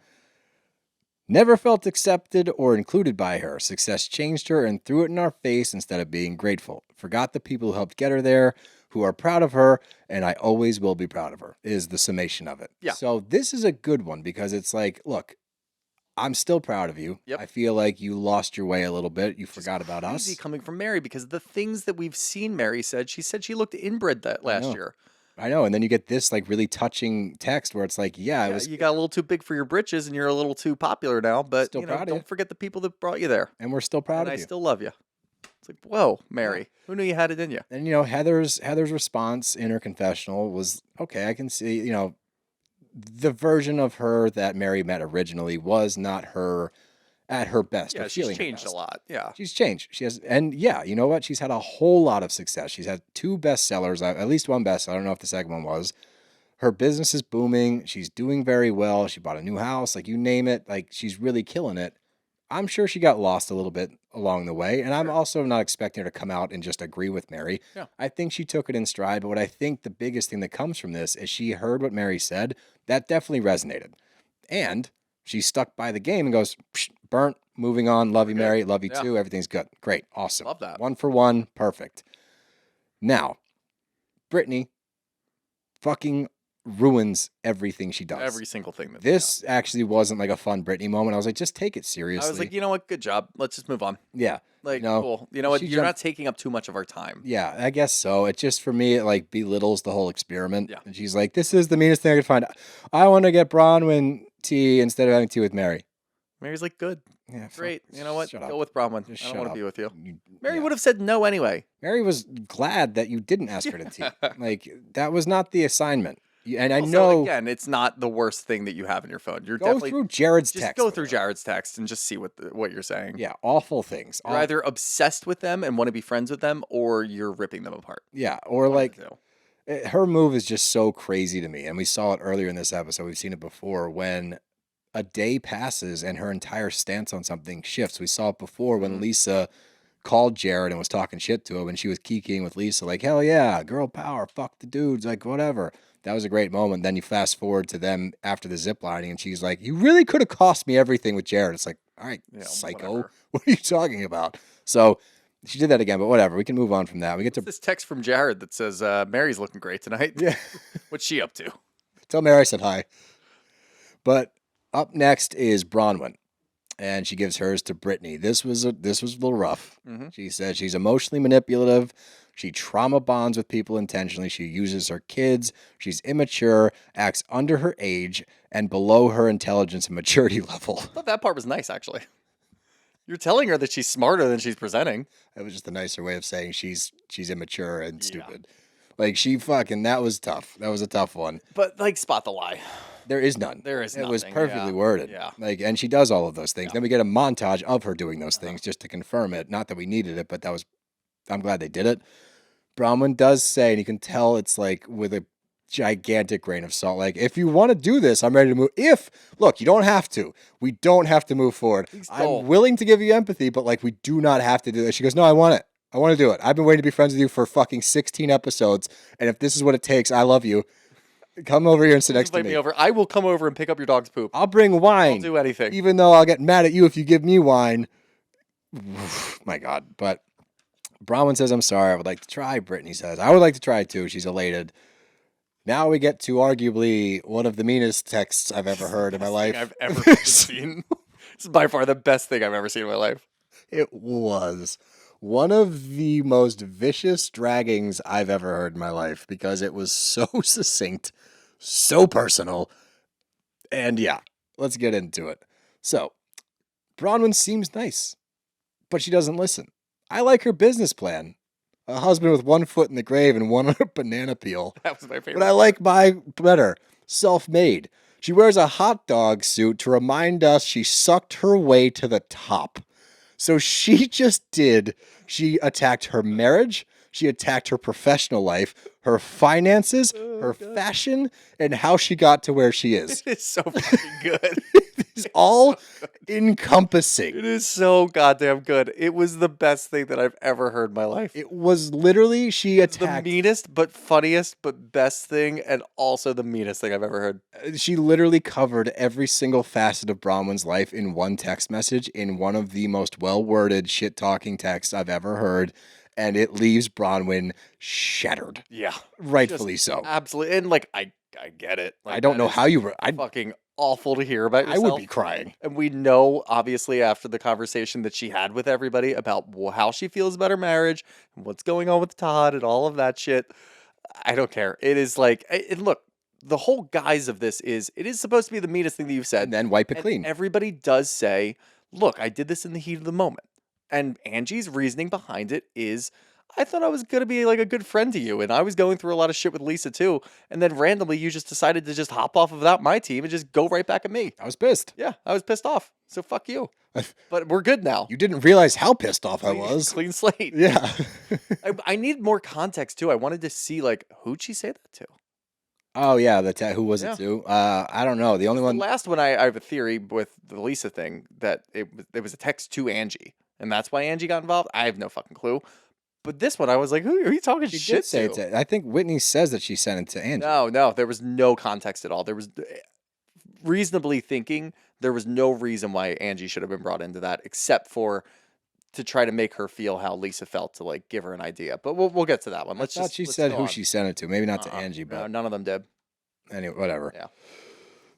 Never felt accepted or included by her. Success changed her and threw it in our face instead of being grateful. Forgot the people who helped get her there, who are proud of her, and I always will be proud of her, is the summation of it. Yeah. So this is a good one because it's like, look, I'm still proud of you. Yep. I feel like you lost your way a little bit. You forgot about Crazy us. coming from Mary because the things that we've seen Mary said, she said she looked inbred that last know. year. I know. And then you get this like really touching text where it's like, yeah, it Yeah, was, you got a little too big for your britches and you're a little too popular now, but Still you know, proud of you. don't forget the people that brought you there. and we're still proud And of I you. still love you. It's like, whoa, Mary, who knew you had it in you? And Heather's response in her confessional was, okay, I can see, the version of her that Mary met originally was not her at her best. Yeah, or she's feeling her changed a best. lot. Yeah. She's changed. She has, and yeah, you know what? She's had a whole lot of success. She's had 2 bestsellers, at least one bestseller. I don't know if the second one was. Her business is booming. She's doing very well. She bought a new house. Like you name it, like she's really killing it. I'm sure she got lost a little bit along the way. And I'm also not expecting her to come out and just agree with Mary. Yeah. I think she took it in stride. But what I think the biggest thing that comes from this is she heard what Mary said. That definitely resonated. And she stuck by the game and goes, "Psh, burnt, moving on. Love you, We're good. Mary. Love you Yeah. too. Everything's good. Great. Awesome. Love that. 1 for 1. Perfect. Now, Britney fucking ruins everything she does. Every single thing. That This actually wasn't like a fun Britney moment. I was like, just take it seriously. I was like, you know what? Good job. Let's just move on. yeah. Like, No, cool. You know what? she You're not taking up too much of our time. Yeah, I guess so. It just, for me, it like belittles the whole experiment. Yeah. And she's like, this is the meanest thing I could find. I want to get Bronwyn tea instead of having tea with Mary. Mary's like, good. Yeah, fuck, Great. You know what? shut Go up. with Bronwyn. Just I don't shut want up. to be with you. You- Mary yeah. would have said no anyway. Mary was glad that you didn't ask her to tea. Like, that was not the assignment. And I Also, know, again, it's not the worst thing that you have in your phone. You're go definitely through Jared's just text. go with through her. Jared's text and just see what you're saying. Yeah, awful things. You're either obsessed with them and want to be friends with them, or you're ripping them apart. Yeah, or One of like, the two. her move is just so crazy to me. And we saw it earlier in this episode. We've seen it before when a day passes and her entire stance on something shifts. We saw it before when Mhm. Lisa called Jared and was talking shit to him and she was kikiing with Lisa, like, hell yeah, girl power, fuck the dudes, like, whatever. That was a great moment. Then you fast forward to them after the zip lining and she's like, you really could have cost me everything with Jared. It's like, all right, Yeah, psycho, whatever. what are you talking about? So she did that again, but whatever. We can move on from that. We get to This text from Jared that says Mary's looking great tonight. yeah. What's she up to? Tell Mary I said hi. But up next is Bronwyn. and she gives hers to Brittany. This was a little rough. Mm-hmm. She said she's emotionally manipulative. She trauma bonds with people intentionally. She uses her kids. She's immature, acts under her age, and below her intelligence and maturity level. I thought that part was nice, actually. You're telling her that she's smarter than she's presenting. That was just a nicer way of saying she's immature and stupid. Like that was tough. That was a tough one. But like, spot the lie. There is none. There is It was nothing, perfectly yeah. worded. Yeah. Like, and she does all of those things. Then we get a montage of her doing those things just to confirm it. Not that we needed it, but I'm glad they did it. Bronwyn does say, and you can tell it's like with a gigantic grain of salt. Like, if you want to do this, I'm ready to move. Look, you don't have to. We don't have to move forward. I'm willing to give you empathy, but like, we do not have to do this. She goes, no, I want it. I want to do it. I've been waiting to be friends with you for fucking 16 episodes. And if this is what it takes, I love you. Come over here and sit next to me. Over. I will come over and pick up your dog's poop. I'll bring wine. I'll do anything. Even though I'll get mad at you if you give me wine. My God. But Bronwyn says, I'm sorry. I would like to try. Brittany says, I would like to try too. She's elated. Now we get to arguably one of the meanest texts I've ever heard in my life. I've ever seen. This is by far the best thing I've ever seen in my life. It was one of the most vicious draggings I've ever heard in my life because it was so succinct, so personal. And yeah, let's get into it. So, Bronwyn seems nice, but she doesn't listen. I like her business plan. A husband with one foot in the grave and one on a banana peel. That was my favorite. But I like my better. Self-made. She wears a hot dog suit to remind us she sucked her way to the top. So she attacked her marriage, she attacked her professional life, her finances, her fashion, and how she got to where she is. It's so fucking good. It's all encompassing. It is so goddamn good. It was the best thing that I've ever heard in my life. It was literally she attacked the meanest, but funniest, but best thing, and also the meanest thing I've ever heard. She literally covered every single facet of Bronwyn's life in one text message in one of the most well-worded shit-talking texts I've ever heard, and it leaves Bronwyn shattered. Yeah. Rightfully so. Absolutely. And like, I get it. Like, I don't know how you were. Fucking awful to hear about yourself. I would be crying. And we know, obviously, after the conversation that she had with everybody about how she feels about her marriage and what's going on with Todd and all of that shit. I don't care. It is like, and look, the whole guise of this is, it is supposed to be the meanest thing that you've said. And then wipe it clean. Everybody does say, look, I did this in the heat of the moment. And Angie's reasoning behind it is, I thought I was going to be like a good friend to you. And I was going through a lot of shit with Lisa too. And then randomly you just decided to just hop off of my team and just go right back at me. I was pissed. Yeah, I was pissed off. So fuck you. But we're good now. You didn't realize how pissed off I was. Clean slate. Yeah. I need more context too. I wanted to see like, who'd she say that to? Oh yeah, who was it to? I don't know. The only one. The last one I have a theory with the Lisa thing that it was a text to Angie. And that's why Angie got involved. I have no fucking clue. But this one, I was like, who are you talking She shit did say to? it to? I think Whitney says that she sent it to Angie. No, there was no context at all. There was reasonably thinking there was no reason why Angie should have been brought into that, except for to try to make her feel how Lisa felt, to like give her an idea. But we'll get to that one. I thought she said who she sent it to. Maybe not to Angie, No, but none of them did. anyway, whatever. Yeah.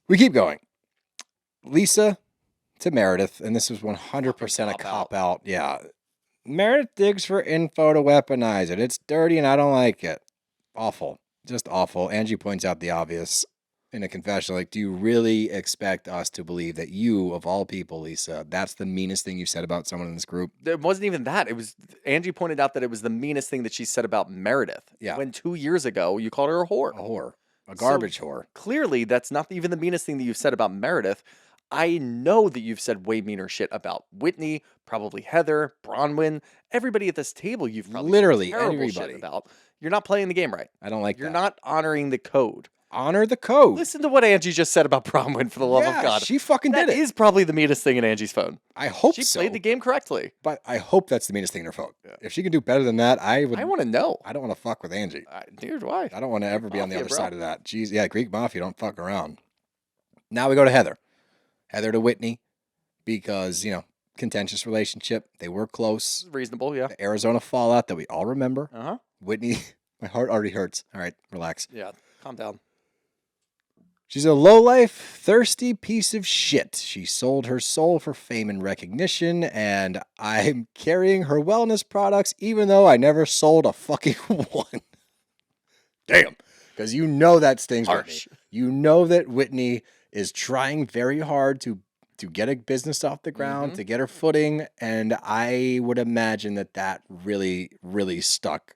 We keep going. Lisa to Meredith, and this was 100% a cop out. Yeah. Meredith digs for info to weaponize it. It's dirty and I don't like it. Awful. Just awful. Angie points out the obvious in a confession. Like, do you really expect us to believe that you, of all people, Lisa, that's the meanest thing you've said about someone in this group? It wasn't even that. It was Angie pointed out that it was the meanest thing that she said about Meredith. Yeah. When 2 years ago you called her a whore. A whore. A garbage whore. Clearly, that's not even the meanest thing that you've said about Meredith. I know that you've said way meaner shit about Whitney, probably Heather, Bronwyn, everybody at this table. You've probably literally said terrible everybody shit about. You're not playing the game right. I don't like You're that. not honoring the code. Honor the code. Listen to what Angie just said about Bronwyn, for the love of God. She fucking did it. That is probably the meanest thing in Angie's phone. I hope she so. played the game correctly. But I hope that's the meanest thing in her phone. Yeah. If she can do better than that, I want to know. I don't want to fuck with Angie. Neither do I. I don't want to ever be on the other side of that. Jeez, yeah, Greek Mafia, don't fuck around. Now we go to Heather. Heather to Whitney, because, contentious relationship. They were close. Reasonable, yeah. The Arizona fallout that we all remember. Uh-huh. Whitney, my heart already hurts. All right, relax. Yeah, calm down. She's a lowlife, thirsty piece of shit. She sold her soul for fame and recognition, and I'm carrying her wellness products even though I never sold a fucking one. Damn. Because you know that stings Harsh. Whitney. You know that Whitney is trying very hard to get a business off the ground, to get her footing, and I would imagine that really, really stuck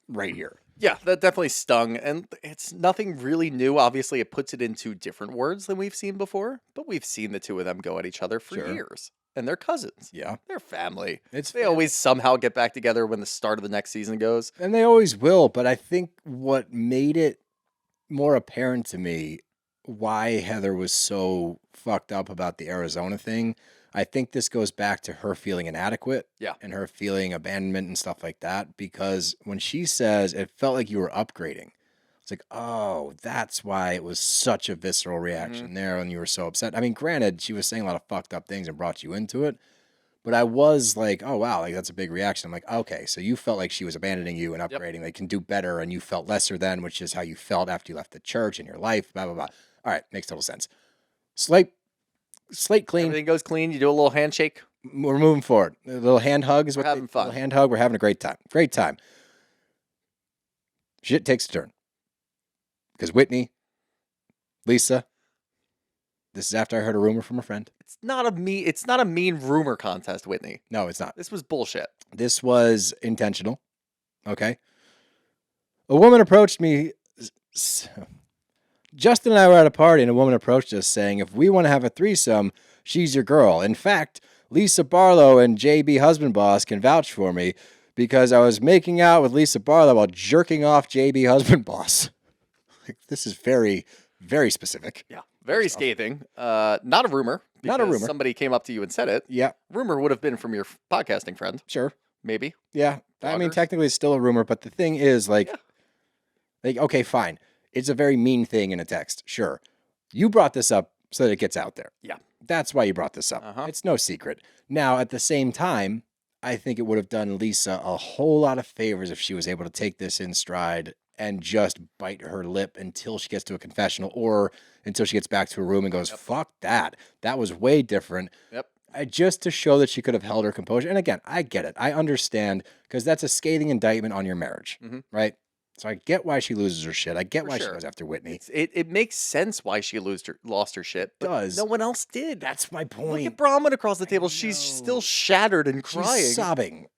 right here. Yeah, that definitely stung, and it's nothing really new. Obviously, it puts it into different words than we've seen before, but we've seen the two of them go at each other for Sure. years, and they're cousins. Yeah. They're family. It's They always somehow get back together when the start of the next season goes. And they always will, but I think what made it more apparent to me why Heather was so fucked up about the Arizona thing, I think this goes back to her feeling inadequate and her feeling abandonment and stuff like that, because when she says it felt like you were upgrading, it's like, oh, that's why it was such a visceral reaction there and you were so upset. I mean, granted, she was saying a lot of fucked up things and brought you into it, but I was like, oh, wow, like that's a big reaction. I'm like, okay, so you felt like she was abandoning you and upgrading. They can do better, and you felt lesser than, which is how you felt after you left the church and your life, blah, blah, blah. All right, makes total sense. Slate clean. Everything goes clean. You do a little handshake. We're moving forward. A little hand hug is We're what having fun. Little hand hug. We're having a great time. Great time. Shit takes a turn. Because Whitney, Lisa, this is after I heard a rumor from a friend. It's not a mean rumor contest, Whitney. No, it's not. This was bullshit. This was intentional. Okay. A woman approached me. Justin and I were at a party, and a woman approached us saying, if we want to have a threesome, she's your girl. In fact, Lisa Barlow and JB Husband Boss can vouch for me because I was making out with Lisa Barlow while jerking off JB Husband Boss. This is very, very specific. Yeah. Very scathing. Not a rumor. Not a rumor. Somebody came up to you and said it. Yeah, Rumor would have been from your podcasting friend. sure. Maybe. Yeah. I mean, Bloggers. technically it's still a rumor, but the thing is, like, okay, fine. It's a very mean thing in a text. Sure. You brought this up so that it gets out there. Yeah. That's why you brought this up. It's no secret. Now, at the same time, I think it would have done Lisa a whole lot of favors if she was able to take this in stride and just bite her lip until she gets to a confessional or until she gets back to her room and goes, fuck that. That was way different. Yep. Just to show that she could have held her composure. And again, I get it. I understand because that's a scathing indictment on your marriage, right? So I get why she loses her shit. I get why she goes after Whitney. It makes sense why she lost her shit. But does. no one else did. That's my Look point. at Brahman across the table. She's still shattered and crying. She's sobbing.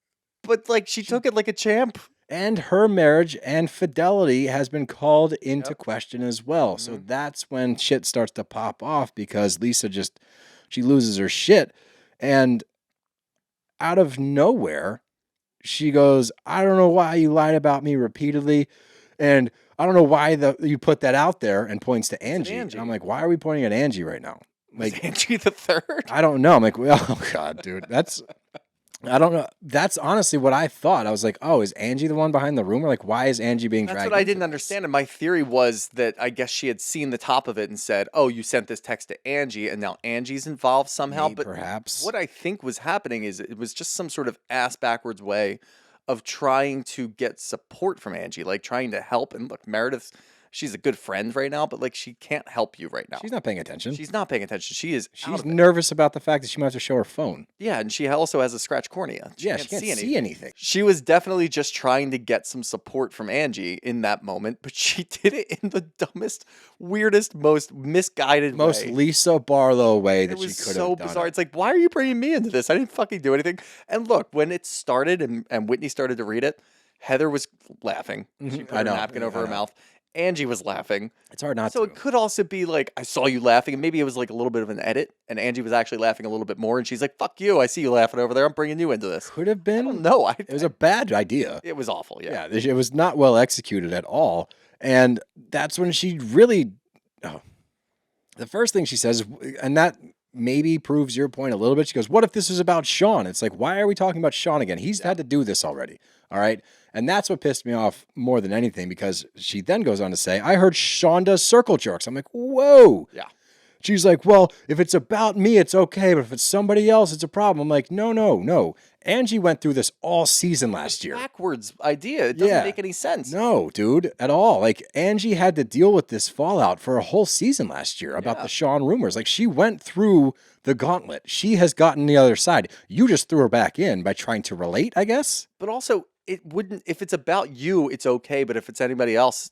But like she took it like a champ. And her marriage and fidelity has been called into question as well. So that's when shit starts to pop off because Lisa she loses her shit. And out of nowhere, she goes, I don't know why you lied about me repeatedly. And I don't know why you put that out there, and points to Angie. And I'm like, why are we pointing at Angie right now? Like Angie the third? I don't know. I'm like, oh God, dude. I don't know. That's honestly what I thought. I was like, oh, is Angie the one behind the rumor? Like, why is Angie being dragged? That's what I into didn't this? understand. And my theory was that I guess she had seen the top of it and said, oh, you sent this text to Angie and now Angie's involved somehow. Maybe, but perhaps. what I think was happening is it was just some sort of ass backwards way of trying to get support from Angie, like trying to help. And look, Meredith, she's a good friend right now, but like she can't help you right now. She's not paying attention. She's not paying attention. She's nervous about the fact that she might have to show her phone. Yeah, and she also has a scratch cornea. She can't see anything. She was definitely just trying to get some support from Angie in that moment, but she did it in the dumbest, weirdest, most misguided Most way. Lisa Barlow way that It was she could so have done. bizarre. It's like, why are you bringing me into this? I didn't fucking do anything. And look, when it started and Whitney started to read it, Heather was laughing. She put I her know. napkin over I her know. mouth. Angie was laughing. It's hard not So to. it could also be like, I saw you laughing, and maybe it was like a little bit of an edit, and Angie was actually laughing a little bit more, and she's like, fuck you, I see you laughing over there, I'm bringing you into this. Could have been. I don't know. It was a bad idea. It was awful, yeah. Yeah, it was not well executed at all. And that's when she really. Oh, the first thing she says, and that maybe proves your point a little bit. She goes, what if this is about Sean? It's like, why are we talking about Sean again? He's had to do this already. All right. And that's what pissed me off more than anything, because she then goes on to say, I heard Sean does circle jerks. I'm like, whoa. Yeah. she's like, well, if it's about me, it's okay. But if it's somebody else, it's a problem. I'm like, no. Angie went through this all season last year. Backwards idea. It doesn't make any sense. No, dude, at all. Like, Angie had to deal with this fallout for a whole season last year about the Sean rumors. Like, she went through the gauntlet. She has gotten the other side. You just threw her back in by trying to relate, I guess. But also, it wouldn't, if it's about you, it's okay. But if it's anybody else,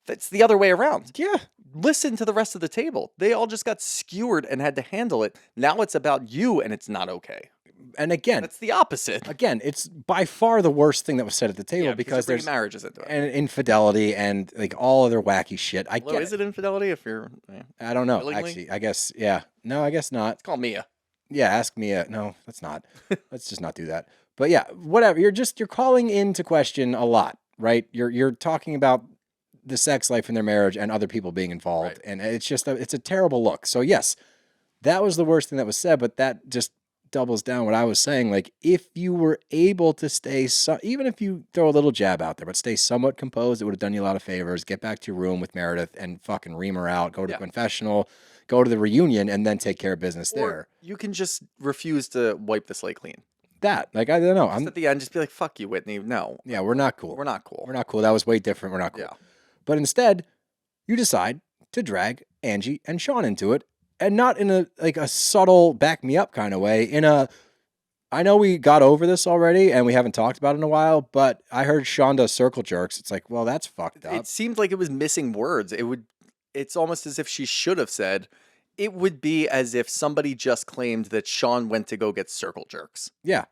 that's the other way around. Yeah. Listen to the rest of the table. They all just got skewered and had to handle it. Now it's about you and it's not okay. And again, that's the opposite. Again, it's by far the worst thing that was said at the table because there's marriages into it. And infidelity and like all other wacky shit. I get is it infidelity if you're I don't know. willingly? Actually, I guess No, I guess not. Let's call Mia. Yeah, ask Mia. No, let's not. Let's just not do that. But yeah, whatever. You're calling into question a lot, right? You're talking about the sex life in their marriage and other people being involved, and it's just it's a terrible look. So yes, that was the worst thing that was said, but that just doubles down what I was saying. Like, if you were able to stay, even if you throw a little jab out there, but stay somewhat composed, it would have done you a lot of favors. Get back to your room with Meredith and fucking ream her out. Go to the confessional, go to the reunion, and then take care of business there. You can just refuse to wipe the slate clean. That, like, I don't know. Just at the end, just be like, fuck you, Whitney. No. Yeah, we're not cool. We're not cool. We're not cool. That was way different. We're not cool. Yeah. But instead, you decide to drag Angie and Sean into it, and not in a subtle back me up kind of way. I know we got over this already and we haven't talked about it in a while, but I heard Sean does circle jerks. It's like, well, that's fucked up. It seemed like it was missing words. It's almost as if she should have said, it would be as if somebody just claimed that Sean went to go get circle jerks. Yeah.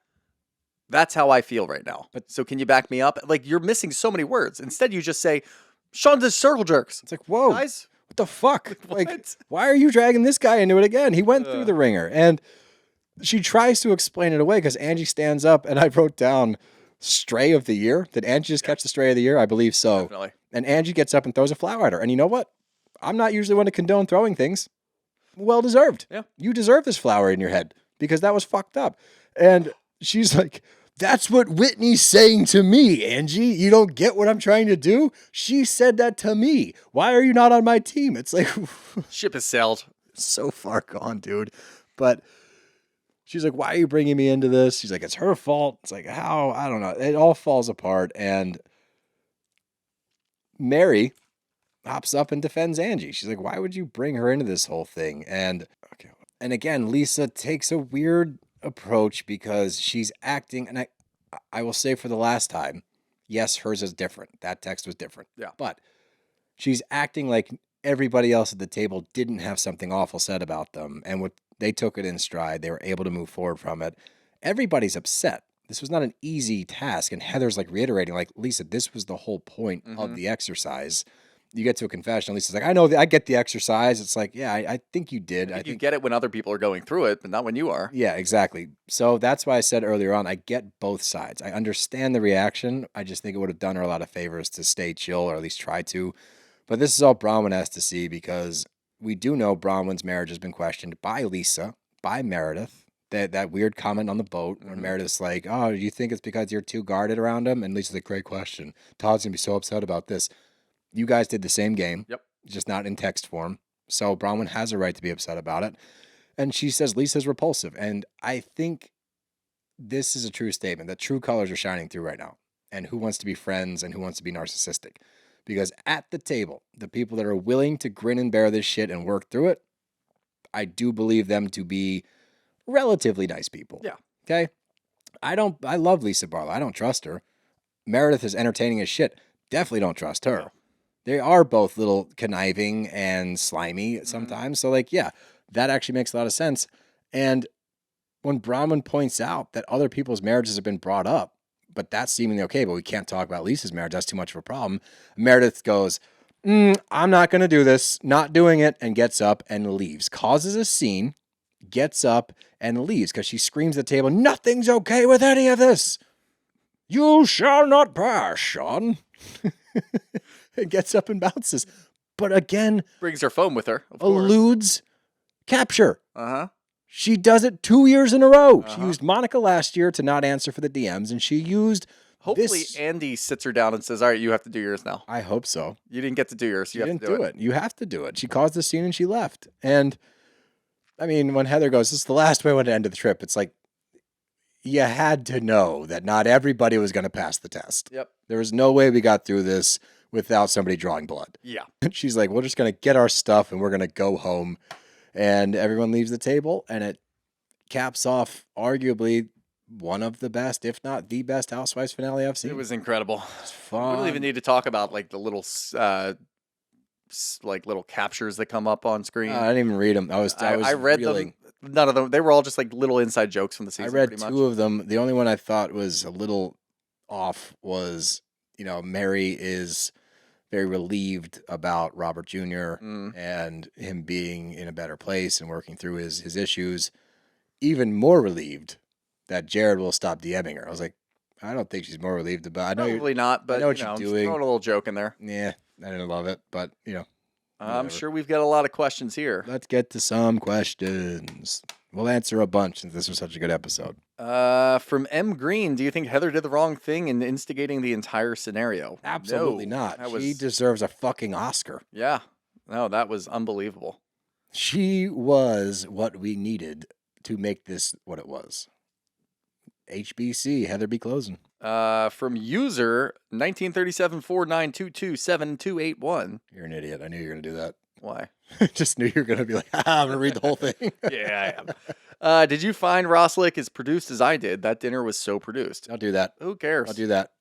That's how I feel right now. But so can you back me up? Like, you're missing so many words. Instead, you just say, Sean does circle jerks. It's like, whoa, guys, what the fuck? What? Like, why are you dragging this guy into it again? He went through the ringer. And she tries to explain it away because Angie stands up, and I wrote down stray of the year. Did Angie just catch the stray of the year? I believe so. Definitely. And Angie gets up and throws a flower at her. And you know what? I'm not usually one to condone throwing things. Well deserved. Yeah. You deserve this flower in your head because that was fucked up. And she's like, that's what Whitney's saying to me, Angie. You don't get what I'm trying to do? She said that to me. Why are you not on my team? It's like... Ship has sailed. So far gone, dude. But she's like, why are you bringing me into this? She's like, it's her fault. It's like, how? I don't know. It all falls apart. And Mary hops up and defends Angie. She's like, why would you bring her into this whole thing? And again, Lisa takes a weird approach because she's acting, and I will say for the last time, yes, hers is different. That text was different. Yeah. But she's acting like everybody else at the table didn't have something awful said about them, and they took it in stride. They were able to move forward from it. Everybody's upset. This was not an easy task, and Heather's like reiterating, like, Lisa, this was the whole point of the exercise. You get to a confession. Lisa's like, I know, I get the exercise. It's like, yeah, I think you did. I think you get it when other people are going through it, but not when you are. Yeah, exactly. So that's why I said earlier on, I get both sides. I understand the reaction. I just think it would have done her a lot of favors to stay chill, or at least try to. But this is all Bronwyn has to see, because we do know Bronwyn's marriage has been questioned by Lisa, by Meredith. That weird comment on the boat when Meredith's like, oh, you think it's because you're too guarded around him? And Lisa's like, great question. Todd's going to be so upset about this. You guys did the same game, just not in text form. So Bronwyn has a right to be upset about it. And she says Lisa's repulsive. And I think this is a true statement, that true colors are shining through right now. And who wants to be friends and who wants to be narcissistic? Because at the table, the people that are willing to grin and bear this shit and work through it, I do believe them to be relatively nice people. Yeah. Okay? I love Lisa Barlow. I don't trust her. Meredith is entertaining as shit. Definitely don't trust her. No. They are both little conniving and slimy sometimes. So, like, yeah, that actually makes a lot of sense. And when Bronwyn points out that other people's marriages have been brought up, but that's seemingly okay, but we can't talk about Lisa's marriage, that's too much of a problem, Meredith goes, I'm not going to do this, not doing it, and gets up and leaves. Causes a scene, gets up and leaves because she screams at the table, nothing's okay with any of this. You shall not pass, Sean. It gets up and bounces. But again, brings her phone with her. Eludes capture. Uh-huh. She does it 2 years in a row. She used Monica last year to not answer for the DMs, and she used Hopefully, This- Andy sits her down and says, "All right, you have to do yours now. I hope so. You didn't get to do yours. She You have didn't to do do it. You have to do it. She caused the scene and she left. And I mean, when Heather goes, "This is the last way I want to end the trip," it's like you had to know that not everybody was going to pass the test. Yep. There was no way we got through this without somebody drawing blood. Yeah. She's like, "We're just going to get our stuff and we're going to go home." And everyone leaves the table, and it caps off arguably one of the best, if not the best, Housewives finale I've seen. It was incredible. It's We fun. don't even need to talk about like the little like little captures that come up on screen. I didn't even read them. I was read reeling. them. None of them. They were all just like little inside jokes from the I season. read pretty two much. of them. The only one I thought was a little off was, Mary is very relieved about Robert Jr. and him being in a better place and working through his issues. Even more relieved that Jared will stop DMing her. I was like, I don't think she's more relieved about. I know Probably not, but know what you know, you're just doing. throwing a little joke in there. Yeah, I didn't love it, but I'm whatever. sure we've got a lot of questions here. Let's get to some questions. We'll answer a bunch since this was such a good episode. From M Green, do you think Heather did the wrong thing in instigating the entire scenario? Absolutely No, not. That She was, deserves a fucking Oscar. yeah. No, that was unbelievable. She was what we needed to make this what it was. HBC, Heather be closing. From user 193749227281. You're an idiot. I knew you were going to do that. Why? Just knew you were going to be like, I'm going to read the whole thing. Yeah, I am. Did you find RHOSLC as produced as I did? That dinner was so produced. I'll do that. Who cares? I'll do that.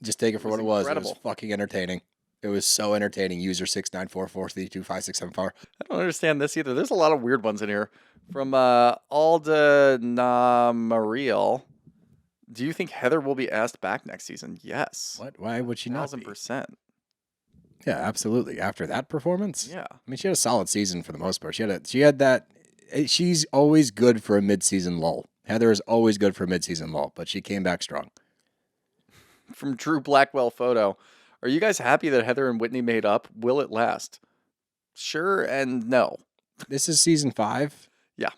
Just take it for It what was it was. It incredible. was fucking entertaining. It was so entertaining. User 694432567. I don't understand this either. There's a lot of weird ones in here. From Alda Namariel. Do you think Heather will be asked back next season? Yes. What? Why would she not be? 1000%. Yeah, absolutely. After that performance? Yeah. I mean, she had a solid season for the most part. She had that. She's always good for a mid-season lull. Heather is always good for a mid-season lull, but she came back strong. From Drew Blackwell Photo. Are you guys happy that Heather and Whitney made up? Will it last? Sure and no. This is season 5. Yeah.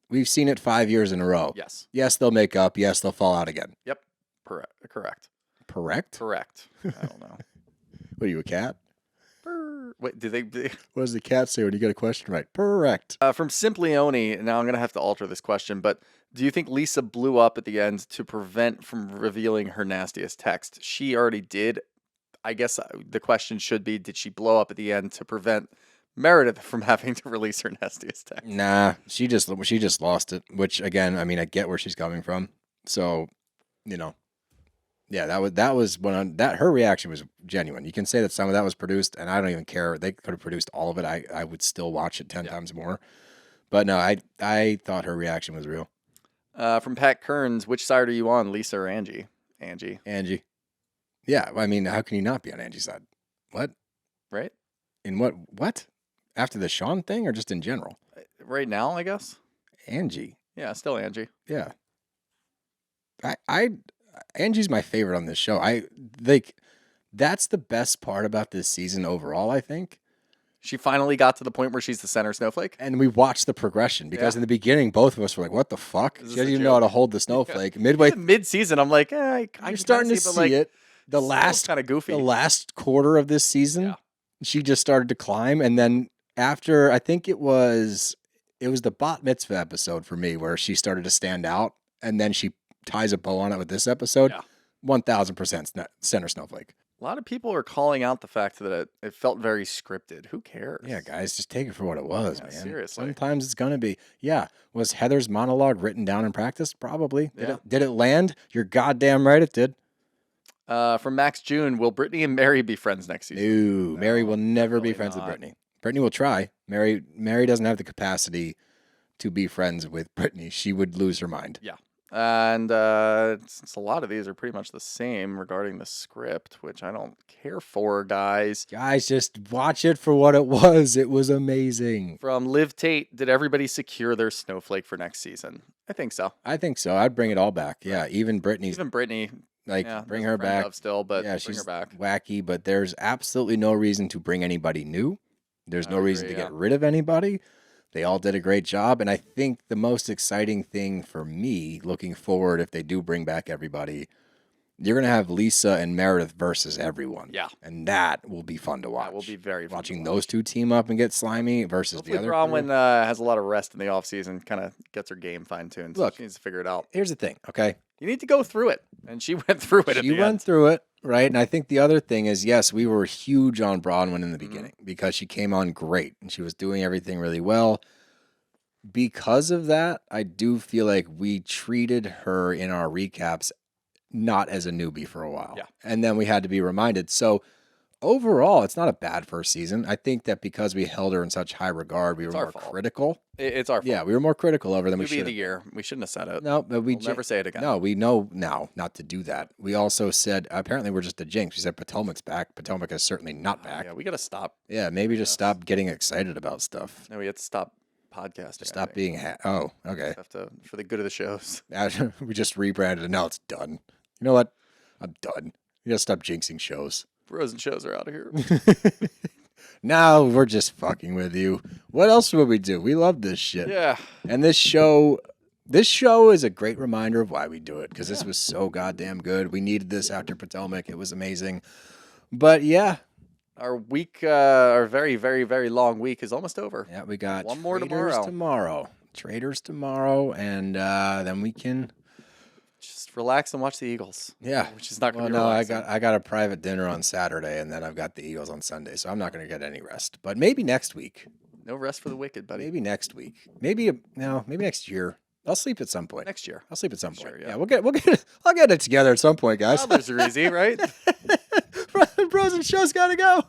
We've seen it 5 years in a row. Yes. Yes, they'll make up. Yes, they'll fall out again. Yep. Correct. Correct? Correct. I don't know. What are you, a cat? Wait, do they? What does the cat say when you get a question right? Correct. From Simplioni, now I'm going to have to alter this question, but do you think Lisa blew up at the end to prevent from revealing her nastiest text? She already did. I guess the question should be, did she blow up at the end to prevent Meredith from having to release her nastiest text? Nah, she just lost it, which again, I mean, I get where she's coming from. So, yeah, that was when her reaction was genuine. You can say that some of that was produced, and I don't even care. They could have produced all of it. I would still watch it 10 times more. But no, I thought her reaction was real. From Pat Kearns, which side are you on, Lisa or Angie? Angie. Yeah, I mean, how can you not be on Angie's side? What? Right? In what? After the Sean thing or just in general? Right now, I guess. Angie. Yeah, still Angie. Yeah. Angie's my favorite on this show. That's the best part about this season overall, I think. She finally got to the point where she's the center snowflake. And we watched the progression because Yeah. in the beginning, both of us were like, "What the fuck?" Is She this doesn't a even know how to joke? hold the snowflake. Midway, Mid-season, I'm like, you're starting to see it. The last kind of goofy. the last quarter of this season, Yeah. she just started to climb, and then after, I think it was the bat mitzvah episode for me where she started to stand out, and then she ties a bow on it with this episode. Yeah. 1000% center snowflake. A lot of people are calling out the fact that it felt very scripted. Who cares? Yeah, guys, just take it for what it was, Yeah, man. seriously. Sometimes it's gonna be. Yeah, was Heather's monologue written down in practice? Probably. Yeah. Did it land? You're goddamn right, it did. From Max June, will Britney and Mary be friends next season? No, Mary will never be definitely friends not. with Britney. Britney will try. Mary doesn't have the capacity to be friends with Britney. She would lose her mind. Yeah. And since a lot of these are pretty much the same regarding the script, which I don't care for, guys. Guys, just watch it for what it was. It was amazing. From Liv Tate, did everybody secure their snowflake for next season? I think so. I think so. I'd bring it all back. Yeah, even Britney's Even Britney, like yeah, bring there's a her friend back. of still, but Yeah, bring she's her back. wacky, but there's absolutely no reason to bring anybody new. There's I no reason agree, to yeah. get rid of anybody. They all did a great job. And I think the most exciting thing for me looking forward, if they do bring back everybody, you're going to have Lisa and Meredith versus everyone. Yeah. And that will be fun to watch. That will be very fun Watching to watch. those two team up and get slimy versus Hopefully the other. Bronwyn has a lot of rest in the offseason, kind of gets her game fine-tuned. Look. She needs to figure it out. Here's the thing, okay? You need to go through it. And she went through it at She the went end. through it, right? And I think the other thing is, yes, we were huge on Bronwyn in the Mm-hmm. beginning because she came on great and she was doing everything really well. Because of that, I do feel like we treated her in our recaps not as a newbie for a while. Yeah. And then we had to be reminded. So overall, it's not a bad first season. I think that because we held her in such high regard, we were It's our more fault. critical. It's our fault. Yeah, we were more critical of her than we Newbie should of the have. year. We shouldn't have said it. No, but we We'll never say it again. No, we know now not to do that. We also said apparently we're just a jinx. We said Potomac's back. Potomac is certainly not back. Yeah, we got to stop. Yeah, maybe just stop getting excited about stuff. No, we have to stop podcasting. I Stop think. being oh, okay. Have to, for the good of the shows. We just rebranded and now it's done. You know what? I'm done. You gotta stop jinxing shows. Bros and shows are out of here. Now we're just fucking with you. What else would we do? We love this shit. Yeah. And this show is a great reminder of why we do it because this was so goddamn good. We needed this after Potomac. It was amazing. But yeah, Our week, our very, very, very long week is almost over. yeah, we got One more tomorrow. Traders tomorrow, and then we can. Just relax and watch the Eagles. Yeah, Which is not going well, to be no, relaxing. I got a private dinner on Saturday, and then I've got the Eagles on Sunday, so I'm not going to get any rest. But maybe next week. No rest for the wicked, buddy. Maybe next week. Maybe next year. I'll sleep at some point. Next year. I'll sleep at some Sure, point. yeah. Yeah, I'll get it together at some point, guys. Toddlers are easy, right? Bros and shows gotta go.